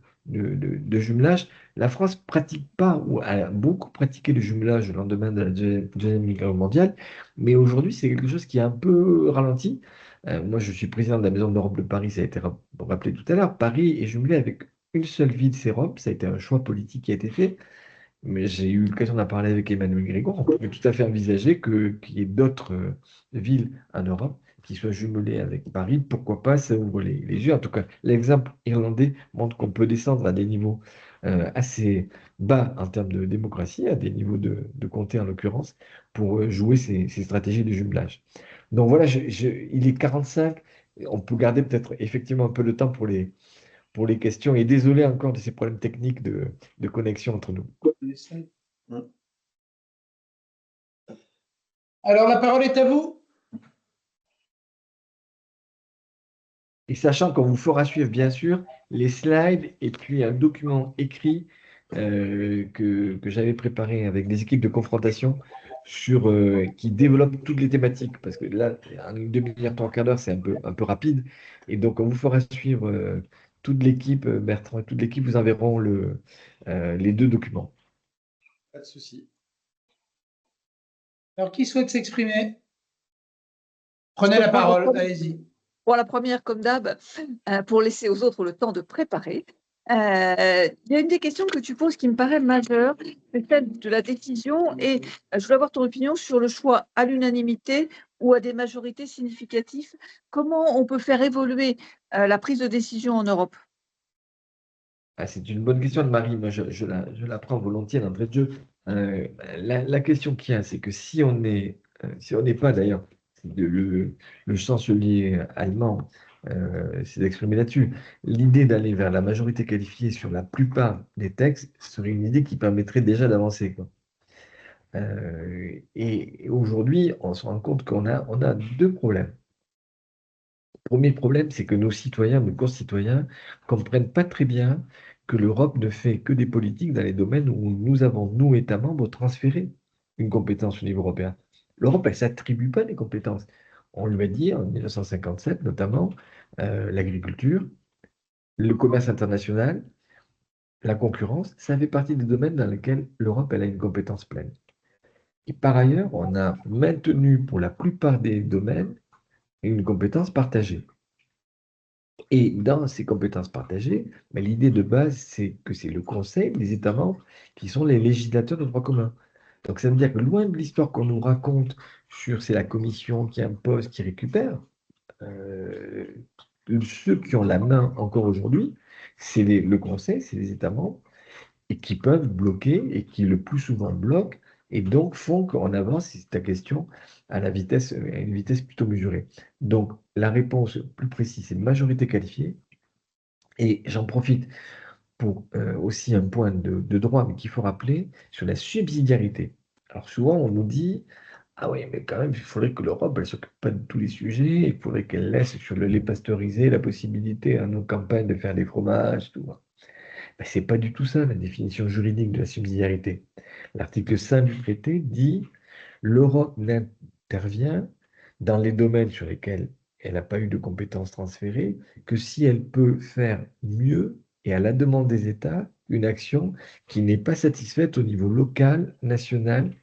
jumelage. La France pratique pas, ou a beaucoup pratiqué le jumelage au lendemain de la Deuxième Guerre mondiale, mais aujourd'hui, c'est quelque chose qui est un peu ralenti. Moi, je suis président de la Maison de l'Europe de Paris, ça a été rappelé tout à l'heure. Paris est jumelé avec une seule ville, c'est Rome. Ça a été un choix politique qui a été fait, mais j'ai eu l'occasion d'en parler avec Emmanuel Grégoire. On peut tout à fait envisager qu'il y ait d'autres villes en Europe qui soient jumelées avec Paris. Pourquoi pas, ça ouvre les yeux. En tout cas, l'exemple irlandais montre qu'on peut descendre à des niveaux assez bas en termes de démocratie, à des niveaux de comté en l'occurrence, pour jouer ces stratégies de jumelage. Donc voilà, il est 45. On peut garder peut-être effectivement un peu de temps pour les questions. Et désolé encore de ces problèmes techniques de connexion entre nous. Alors, la parole est à vous. Et sachant qu'on vous fera suivre, bien sûr, les slides et puis un document écrit que j'avais préparé avec des équipes de confrontation qui développe toutes les thématiques. Parce que là, en une demi-heure, trois quarts d'heure, c'est un peu rapide. Et donc, on vous fera suivre toute l'équipe, Bertrand et toute l'équipe vous enverront les deux documents. Pas de souci. Alors, qui souhaite s'exprimer? Prenez la parole, allez-y. Pour la première, comme d'hab, pour laisser aux autres le temps de préparer. Il y a une des questions que tu poses qui me paraît majeure, c'est celle de la décision. Et je voulais avoir ton opinion sur le choix à l'unanimité ou à des majorités significatives. Comment on peut faire évoluer la prise de décision en Europe? Ah, c'est une bonne question de Marie. Moi, je la prends volontiers d'entrée de jeu. La question qu'il y a, c'est que si on n'est pas d'ailleurs, le chancelier allemand s'est exprimé là-dessus, l'idée d'aller vers la majorité qualifiée sur la plupart des textes serait une idée qui permettrait déjà d'avancer, quoi. Et aujourd'hui, on se rend compte on a deux problèmes. Le premier problème, c'est que nos citoyens, nos concitoyens, comprennent pas très bien que l'Europe ne fait que des politiques dans les domaines où nous avons, nous, États membres, transféré une compétence au niveau européen. L'Europe, elle ne s'attribue pas des compétences. On lui a dit en 1957, notamment, l'agriculture, le commerce international, la concurrence, ça fait partie des domaines dans lesquels l'Europe, elle a une compétence pleine. Et par ailleurs, on a maintenu pour la plupart des domaines une compétence partagée. Et dans ces compétences partagées, l'idée de base, c'est que c'est le Conseil, les États membres, qui sont les législateurs de droit commun. Donc ça veut dire que loin de l'histoire qu'on nous raconte sur c'est la Commission qui impose, qui récupère, euh, ceux qui ont la main encore aujourd'hui, c'est le Conseil, c'est les États membres, et qui peuvent bloquer, et qui le plus souvent bloquent, et donc font qu'on avance, si c'est ta question, à une vitesse plutôt mesurée. Donc la réponse plus précise, c'est majorité qualifiée, et j'en profite pour aussi un point de droit, mais qu'il faut rappeler, sur la subsidiarité. Alors souvent, on nous dit, ah oui, mais quand même, il faudrait que l'Europe, elle ne s'occupe pas de tous les sujets, il faudrait qu'elle laisse sur le lait pasteurisé la possibilité à nos campagnes de faire des fromages, tout. Ce n'est pas du tout ça, la définition juridique de la subsidiarité. L'article 5 du traité dit, l'Europe n'intervient dans les domaines sur lesquels elle n'a pas eu de compétences transférées que si elle peut faire mieux et à la demande des États une action qui n'est pas satisfaite au niveau local, national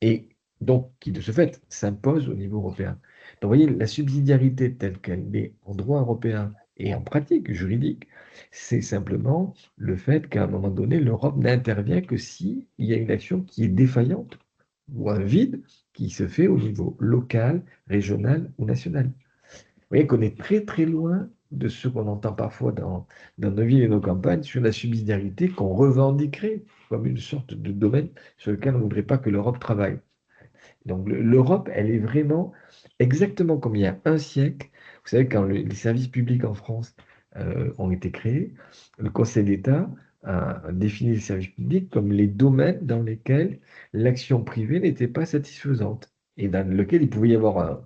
et donc qui de ce fait s'impose au niveau européen. Donc vous voyez, la subsidiarité telle qu'elle est en droit européen Et en pratique juridique, c'est simplement le fait qu'à un moment donné, l'Europe n'intervient que s'il y a une action qui est défaillante ou un vide qui se fait au niveau local, régional ou national. Vous voyez qu'on est très très loin de ce qu'on entend parfois dans nos villes et nos campagnes sur la subsidiarité qu'on revendiquerait comme une sorte de domaine sur lequel on ne voudrait pas que l'Europe travaille. Donc l'Europe, elle est vraiment exactement comme il y a un siècle. Vous savez, quand les services publics en France ont été créés, le Conseil d'État a défini les services publics comme les domaines dans lesquels l'action privée n'était pas satisfaisante et dans lesquels il pouvait y avoir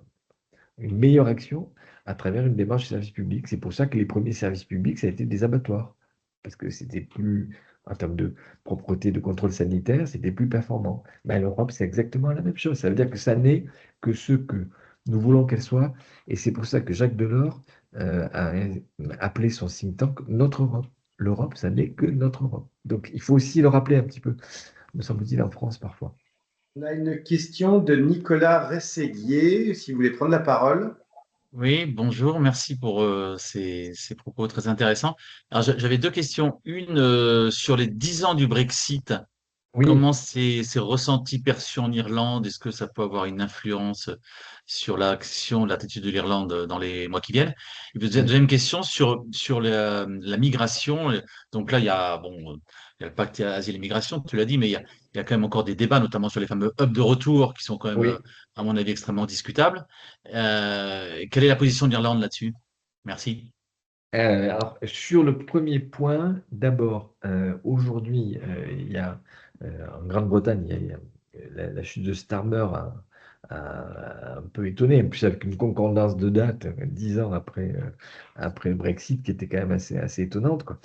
une meilleure action à travers une démarche de service public. C'est pour ça que les premiers services publics, ça a été des abattoirs. Parce que c'était plus, en termes de propreté, de contrôle sanitaire, c'était plus performant. Mais l'Europe, c'est exactement la même chose. Ça veut dire que ça n'est que ce que nous voulons qu'elle soit. Et c'est pour ça que Jacques Delors a appelé son think tank Notre Europe. L'Europe, ça n'est que notre Europe. Donc il faut aussi le rappeler un petit peu, me semble-t-il, en France parfois. On a une question de Nicolas Rességuier, si vous voulez prendre la parole. Oui, bonjour, merci pour ces propos très intéressants. Alors, j'avais deux questions. Une sur les 10 ans du Brexit. Oui, Comment c'est ressenti, perçu en Irlande? Est-ce que ça peut avoir une influence sur l'action, l'attitude de l'Irlande dans les mois qui viennent? Et puis, deuxième question sur la migration. Donc là, il y a le pacte asile et migration, tu l'as dit, mais il y a quand même encore des débats, notamment sur les fameux hubs de retour, qui sont quand même, oui. à mon avis, extrêmement discutables. Quelle est la position de l'Irlande là-dessus? Merci. Alors, sur le premier point, d'abord, aujourd'hui, il y a en Grande-Bretagne, il y a la chute de Starmer a un peu étonné, en plus avec une concordance de date, 10 ans après le Brexit, qui était quand même assez étonnante, quoi.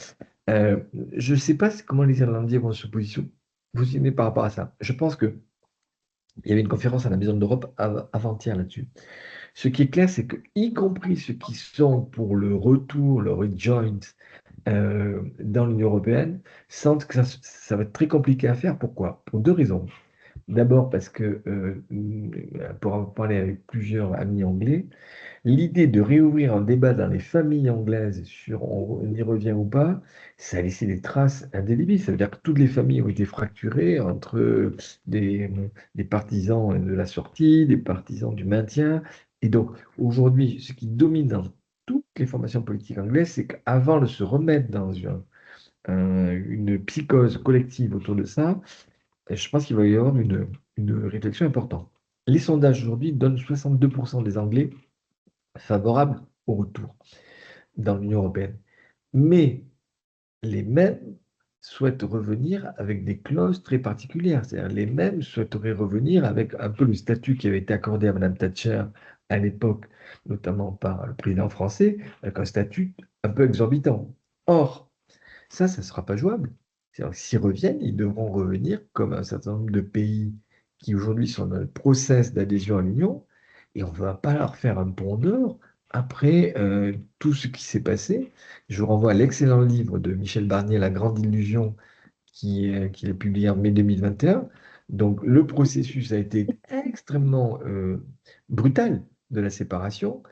Euh, je ne sais pas comment les Irlandais vont se positionner par rapport à ça. Je pense qu'il y avait une conférence à la Maison de l'Europe avant-hier là-dessus. Ce qui est clair, c'est que, y compris ceux qui sont pour le retour, le rejoin dans l'Union européenne, sentent que ça va être très compliqué à faire. Pourquoi? Pour deux raisons. D'abord parce que, pour avoir parlé avec plusieurs amis anglais, l'idée de réouvrir un débat dans les familles anglaises sur on y revient ou pas, ça a laissé des traces indélébiles. Ça veut dire que toutes les familles ont été fracturées entre des, des partisans de la sortie, des partisans du maintien. Et donc, aujourd'hui, ce qui domine dans toutes les formations politiques anglaises, c'est qu'avant de se remettre dans une psychose collective autour de ça, je pense qu'il va y avoir une réflexion importante. Les sondages aujourd'hui donnent 62% des Anglais favorables au retour dans l'Union européenne. Mais les mêmes souhaitent revenir avec des clauses très particulières. C'est-à-dire les mêmes souhaiteraient revenir avec un peu le statut qui avait été accordé à Mme Thatcher à l'époque, notamment par le président français, avec un statut un peu exorbitant. Or, ça ne sera pas jouable. C'est-à-dire que s'ils reviennent, ils devront revenir comme un certain nombre de pays qui aujourd'hui sont dans le process d'adhésion à l'Union, et on ne va pas leur faire un pont d'or après tout ce qui s'est passé. Je vous renvoie à l'excellent livre de Michel Barnier, La Grande Illusion, qu'il a publié en mai 2021. Donc le processus a été extrêmement brutal de la séparation.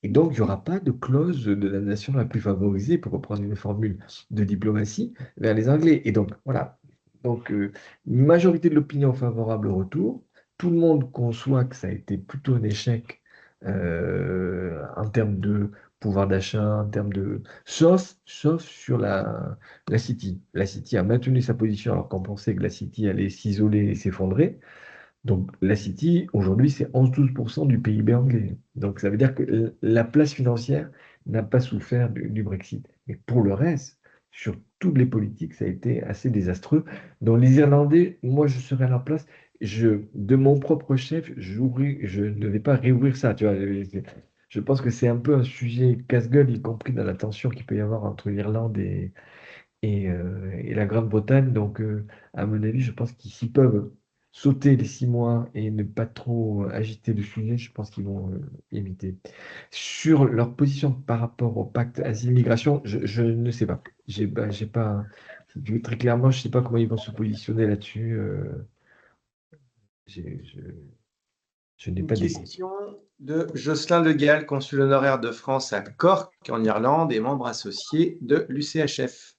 Et donc, il n'y aura pas de clause de la nation la plus favorisée, pour reprendre une formule de diplomatie, vers les Anglais. Et donc, voilà. Donc, une majorité de l'opinion favorable au retour. Tout le monde conçoit que ça a été plutôt un échec en termes de pouvoir d'achat, en termes de... Sauf sur la City. La City a maintenu sa position alors qu'on pensait que la City allait s'isoler et s'effondrer. Donc, la City, aujourd'hui, c'est 11-12% du PIB anglais. Donc, ça veut dire que la place financière n'a pas souffert du Brexit. Mais pour le reste, sur toutes les politiques, ça a été assez désastreux. Donc, les Irlandais, moi, je serais à leur place. De mon propre chef, je ne vais pas réouvrir ça. Tu vois, je pense que c'est un peu un sujet casse-gueule, y compris dans la tension qu'il peut y avoir entre l'Irlande et la Grande-Bretagne. Donc, à mon avis, je pense qu'ils s'y peuvent sauter les 6 mois et ne pas trop agiter le sujet. Je pense qu'ils vont éviter. Sur leur position par rapport au pacte asile-migration, je ne sais pas. J'ai pas, très clairement, je ne sais pas comment ils vont se positionner là-dessus. J'ai- je- Je n'ai Une pas d'idée. question de Jocelyn Le Gall, consul honoraire de France à Cork, en Irlande, et membre associé de l'UCHF.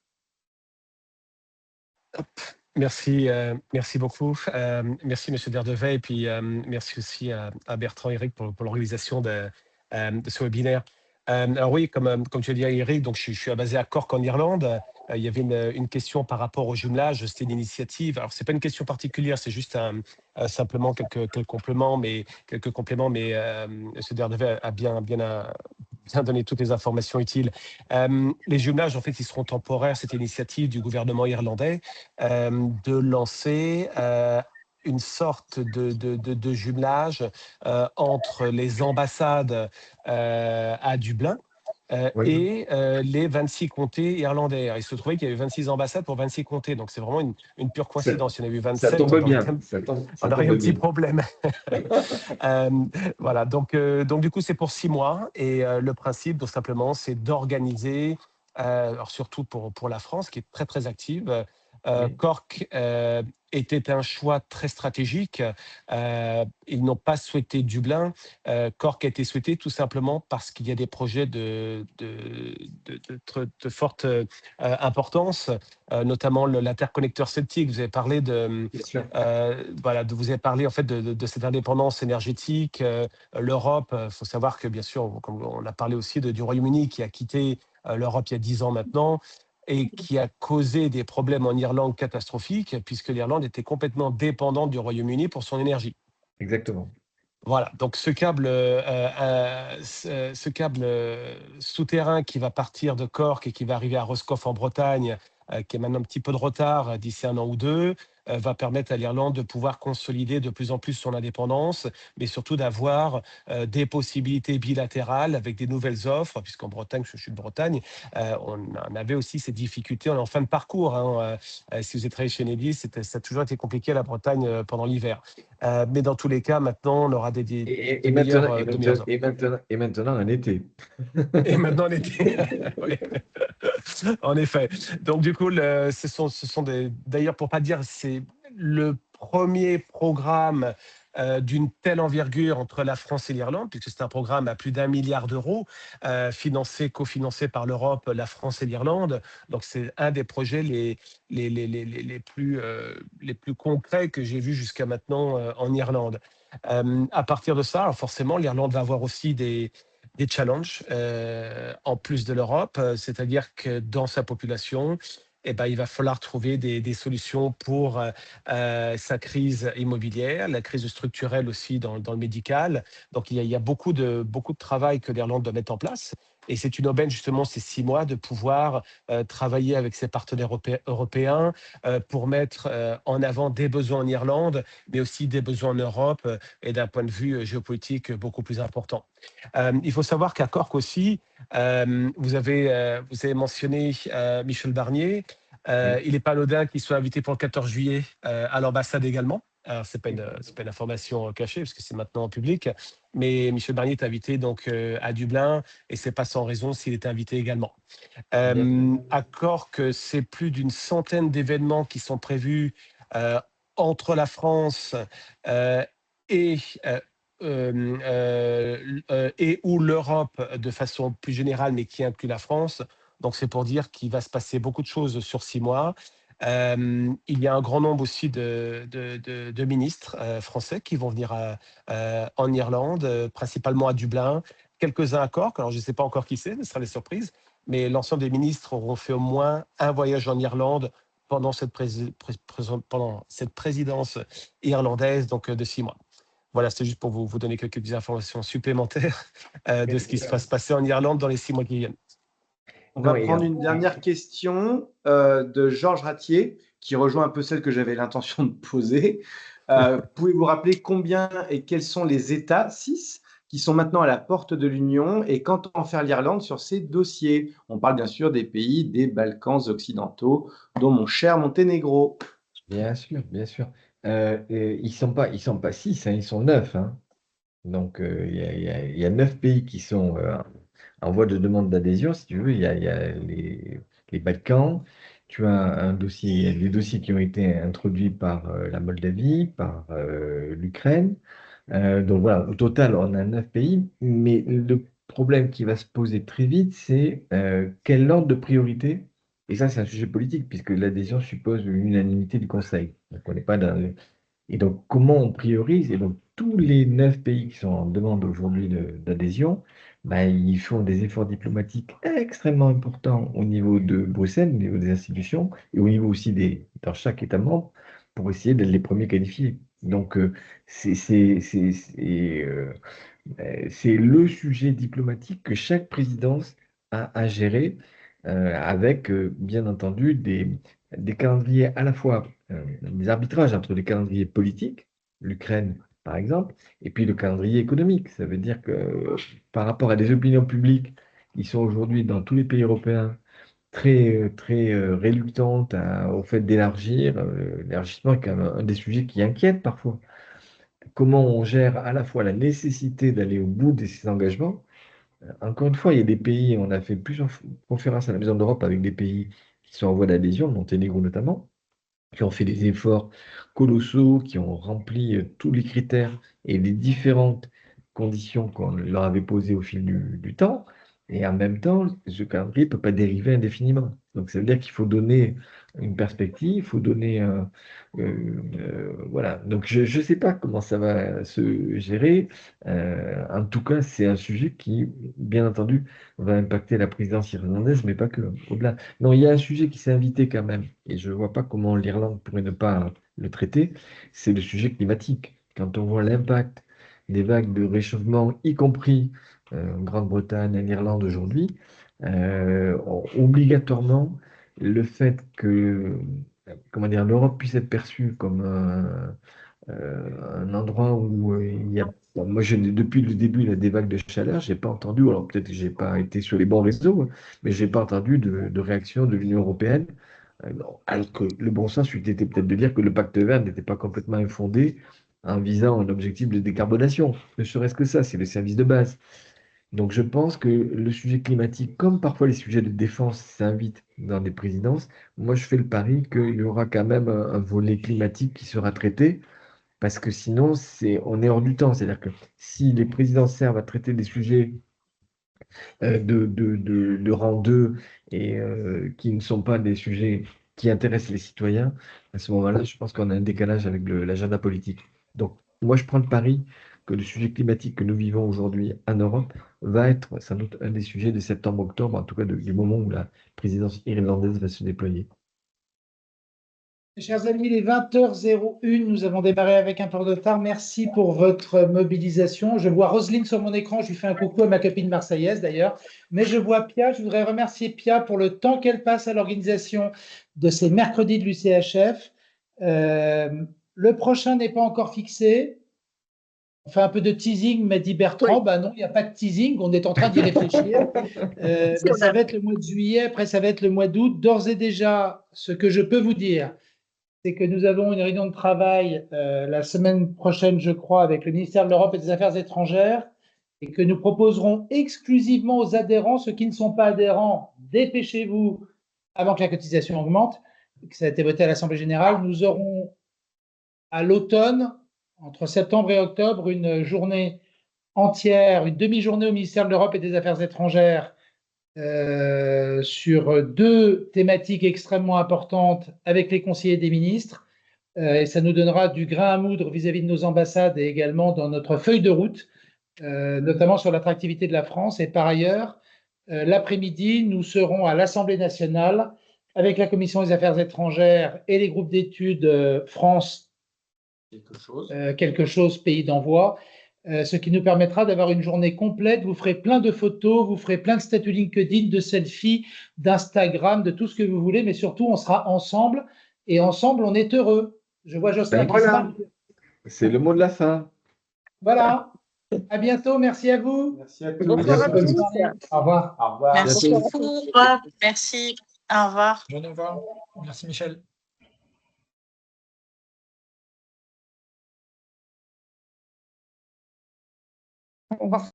Merci, merci beaucoup. Merci, Monsieur Derdevey, et puis merci aussi à Bertrand et Eric pour l'organisation de ce webinaire. Alors oui, comme tu as dit, Eric, donc je suis basé à Cork en Irlande. Il y avait une question par rapport au jumelage. C'était une initiative. Alors c'est pas une question particulière, c'est juste simplement quelques compléments, mais Monsieur Derdevey a bien donné toutes les informations utiles. Les jumelages, en fait, ils seront temporaires. C'était une initiative du gouvernement irlandais de lancer une sorte de jumelage entre les ambassades à Dublin Oui, et les 26 comtés irlandais. Il se trouvait qu'il y avait 26 ambassades pour 26 comtés, donc c'est vraiment une pure ça, coïncidence. Il y en a eu ça 27, tombe on aurait, bien. Ça on aurait tombe un petit bien. problème. Euh, voilà, donc du coup, c'est pour 6 mois. Et le principe, tout simplement, c'est d'organiser, alors surtout pour la France, qui est très, très active. Oui. Cork était un choix très stratégique. Ils n'ont pas souhaité Dublin. Cork a été souhaité tout simplement parce qu'il y a des projets de forte importance, notamment l'interconnecteur celtique. Vous avez parlé Bien sûr. voilà, vous avez parlé en fait de cette indépendance énergétique. L'Europe, il faut savoir que bien sûr, comme on a parlé aussi du Royaume-Uni qui a quitté l'Europe il y a 10 ans maintenant et qui a causé des problèmes en Irlande catastrophiques puisque l'Irlande était complètement dépendante du Royaume-Uni pour son énergie. Exactement. Voilà, donc ce câble, souterrain qui va partir de Cork et qui va arriver à Roscoff en Bretagne, qui est maintenant un petit peu de retard d'ici 1 an ou 2, va permettre à l'Irlande de pouvoir consolider de plus en plus son indépendance, mais surtout d'avoir des possibilités bilatérales avec des nouvelles offres, puisqu'en Bretagne, je suis de Bretagne, on avait aussi ces difficultés, on est en fin de parcours, hein, si vous êtes travaillé chez Enedis, ça a toujours été compliqué la Bretagne pendant l'hiver. Mais dans tous les cas, maintenant, on aura Et maintenant, de meilleures offres. et maintenant, en été. Et maintenant, on était. Oui. En effet. Donc, du coup, ce sont des. D'ailleurs, pour pas dire, c'est le premier programme d'une telle envergure entre la France et l'Irlande, puisque c'est un programme à plus d'1 milliard d'euros, cofinancé par l'Europe, la France et l'Irlande. Donc, c'est un des projets les plus concrets que j'ai vus jusqu'à maintenant en Irlande. À partir de ça, forcément, l'Irlande va avoir aussi des challenges en plus de l'Europe, c'est-à-dire que dans sa population, eh ben, il va falloir trouver des solutions pour sa crise immobilière, la crise structurelle aussi dans le médical. Donc il y a beaucoup de travail que l'Irlande doit mettre en place. Et c'est une aubaine justement ces 6 mois de pouvoir travailler avec ses partenaires européens pour mettre en avant des besoins en Irlande, mais aussi des besoins en Europe et d'un point de vue géopolitique beaucoup plus important. Il faut savoir qu'à Cork aussi, vous avez mentionné Michel Barnier. Oui. Il n'est pas anodin qu'il soit invité pour le 14 juillet à l'ambassade également. Alors, ce n'est pas une information cachée, parce que c'est maintenant en public, mais Michel Barnier est invité donc, à Dublin, et ce n'est pas sans raison s'il est invité également. Bien sûr. À Cork, c'est plus d'une centaine d'événements qui sont prévus entre la France et et ou l'Europe de façon plus générale, mais qui inclut la France. Donc, c'est pour dire qu'il va se passer beaucoup de choses sur 6 mois. Il y a un grand nombre aussi de ministres français qui vont venir en Irlande, principalement à Dublin, quelques-uns à Cork. Alors, je ne sais pas encore qui c'est, ce sera les surprises, mais l'ensemble des ministres auront fait au moins un voyage en Irlande pendant pendant cette présidence irlandaise, donc de 6 mois. Voilà, c'était juste pour vous donner quelques informations supplémentaires de ce qui va se passer en Irlande dans les 6 mois qui viennent. On Non, va prendre une dernière question de Georges Ratier, qui rejoint un peu celle que j'avais l'intention de poser. Pouvez-vous rappeler combien et quels sont les États, 6, qui sont maintenant à la porte de l'Union et qu'entend faire l'Irlande sur ces dossiers? On parle bien sûr des pays des Balkans occidentaux, dont mon cher Monténégro. bien sûr, bien sûr. Et ils sont pas 6, hein, ils sont 9, hein. Donc, il y a 9 pays qui sont en voie de demande d'adhésion, si tu veux. Il y a les Balkans. Tu as les dossiers qui ont été introduits par la Moldavie, par l'Ukraine, Donc voilà, au total, on a 9 pays, mais le problème qui va se poser très vite, c'est quel ordre de priorité. Et ça, c'est un sujet politique, puisque l'adhésion suppose l'unanimité du Conseil. Donc, on n'est pas dans, et donc, comment on priorise? Et donc, tous les 9 pays qui sont en demande aujourd'hui d'adhésion, bah, ils font des efforts diplomatiques extrêmement importants au niveau de Bruxelles, au niveau des institutions, et au niveau aussi dans chaque État membre, pour essayer d'être les premiers qualifiés. Donc, c'est c'est- c'est- c'est, euh, c'est le sujet diplomatique que chaque présidence a à gérer, avec, bien entendu, des calendriers à la fois, des arbitrages entre les calendriers politiques, l'Ukraine par exemple, et puis le calendrier économique. Ça veut dire que par rapport à des opinions publiques qui sont aujourd'hui dans tous les pays européens très réluctantes au fait d'élargir, l'élargissement est quand même un des sujets qui inquiète parfois. Comment on gère à la fois la nécessité d'aller au bout de ces engagements. Encore une fois, il y a des pays, on a fait plusieurs conférences à la Maison d'Europe avec des pays qui sont en voie d'adhésion, Monténégro notamment, qui ont fait des efforts colossaux, qui ont rempli tous les critères et les différentes conditions qu'on leur avait posées au fil du temps. Et en même temps, ce calendrier ne peut pas dériver indéfiniment. Donc, ça veut dire qu'il faut donner une perspective, il faut donner voilà. Donc, je ne sais pas comment ça va se gérer. En tout cas, c'est un sujet qui, bien entendu, va impacter la présidence irlandaise, mais pas que. Au-delà. Non, il y a un sujet qui s'est invité quand même, et je ne vois pas comment l'Irlande pourrait ne pas le traiter, c'est le sujet climatique. Quand on voit l'impact des vagues de réchauffement, y compris en Grande-Bretagne, en Irlande aujourd'hui, obligatoirement, le fait que comment dire, l'Europe puisse être perçue comme un endroit où il y a. Bon, moi, depuis le début des vagues de chaleur, j'ai pas entendu, alors peut-être que j'ai pas été sur les bons réseaux, hein, mais j'ai pas entendu de réaction de l'Union européenne. Non, alors que le bon sens eût été peut-être de dire que le pacte vert n'était pas complètement infondé en visant un objectif de décarbonation. Ne serait-ce que ça, c'est le service de base. Donc je pense que le sujet climatique, comme parfois les sujets de défense s'invitent dans des présidences, moi je fais le pari qu'il y aura quand même un volet climatique qui sera traité, parce que sinon on est hors du temps. C'est-à-dire que si les présidences servent à traiter des sujets de rang 2 et qui ne sont pas des sujets qui intéressent les citoyens, à ce moment-là, je pense qu'on a un décalage avec l'agenda politique. Donc, moi, je prends le pari que le sujet climatique que nous vivons aujourd'hui en Europe va être sans doute un des sujets de septembre-octobre, en tout cas du moment où la présidence irlandaise va se déployer. Chers amis, il est 20h01. Nous avons démarré avec un peu de retard. Merci pour votre mobilisation. Je vois Roselyne sur mon écran. Je lui fais un coucou à ma copine marseillaise d'ailleurs. Mais je vois Pia. Je voudrais remercier Pia pour le temps qu'elle passe à l'organisation de ces mercredis de l'UCHF. Le prochain n'est pas encore fixé. On fait un peu de teasing, m'a dit Bertrand. Oui. Ben non, il n'y a pas de teasing. On est en train d'y réfléchir. Mais ça va être le mois de juillet. Après, ça va être le mois d'août. D'ores et déjà, ce que je peux vous dire, c'est que nous avons une réunion de travail la semaine prochaine, je crois, avec le ministère de l'Europe et des Affaires étrangères, et que nous proposerons exclusivement aux adhérents, ceux qui ne sont pas adhérents, dépêchez-vous avant que la cotisation augmente, que ça a été voté à l'Assemblée générale. Nous aurons à l'automne, entre septembre et octobre, une journée entière, une demi-journée au ministère de l'Europe et des Affaires étrangères sur deux thématiques extrêmement importantes avec les conseillers des ministres. Et ça nous donnera du grain à moudre vis-à-vis de nos ambassades et également dans notre feuille de route, notamment sur l'attractivité de la France. Et par ailleurs, l'après-midi, nous serons à l'Assemblée nationale avec la Commission des Affaires étrangères et les groupes d'études France, quelque chose, pays d'envoi, ce qui nous permettra d'avoir une journée complète. Vous ferez plein de photos, vous ferez plein de statuts LinkedIn, de selfies, d'Instagram, de tout ce que vous voulez, mais surtout, on sera ensemble et ensemble, on est heureux. Je vois Jocelyn Ben qui se voilà, marre. c'est le mot de la fin. Voilà. À bientôt. Merci à vous. Merci à tous. Bonsoir à Merci. tous. Au revoir. Au revoir. Merci Bientôt. beaucoup. Merci. Au revoir. Bonne au revoir. Merci Michel. Au revoir.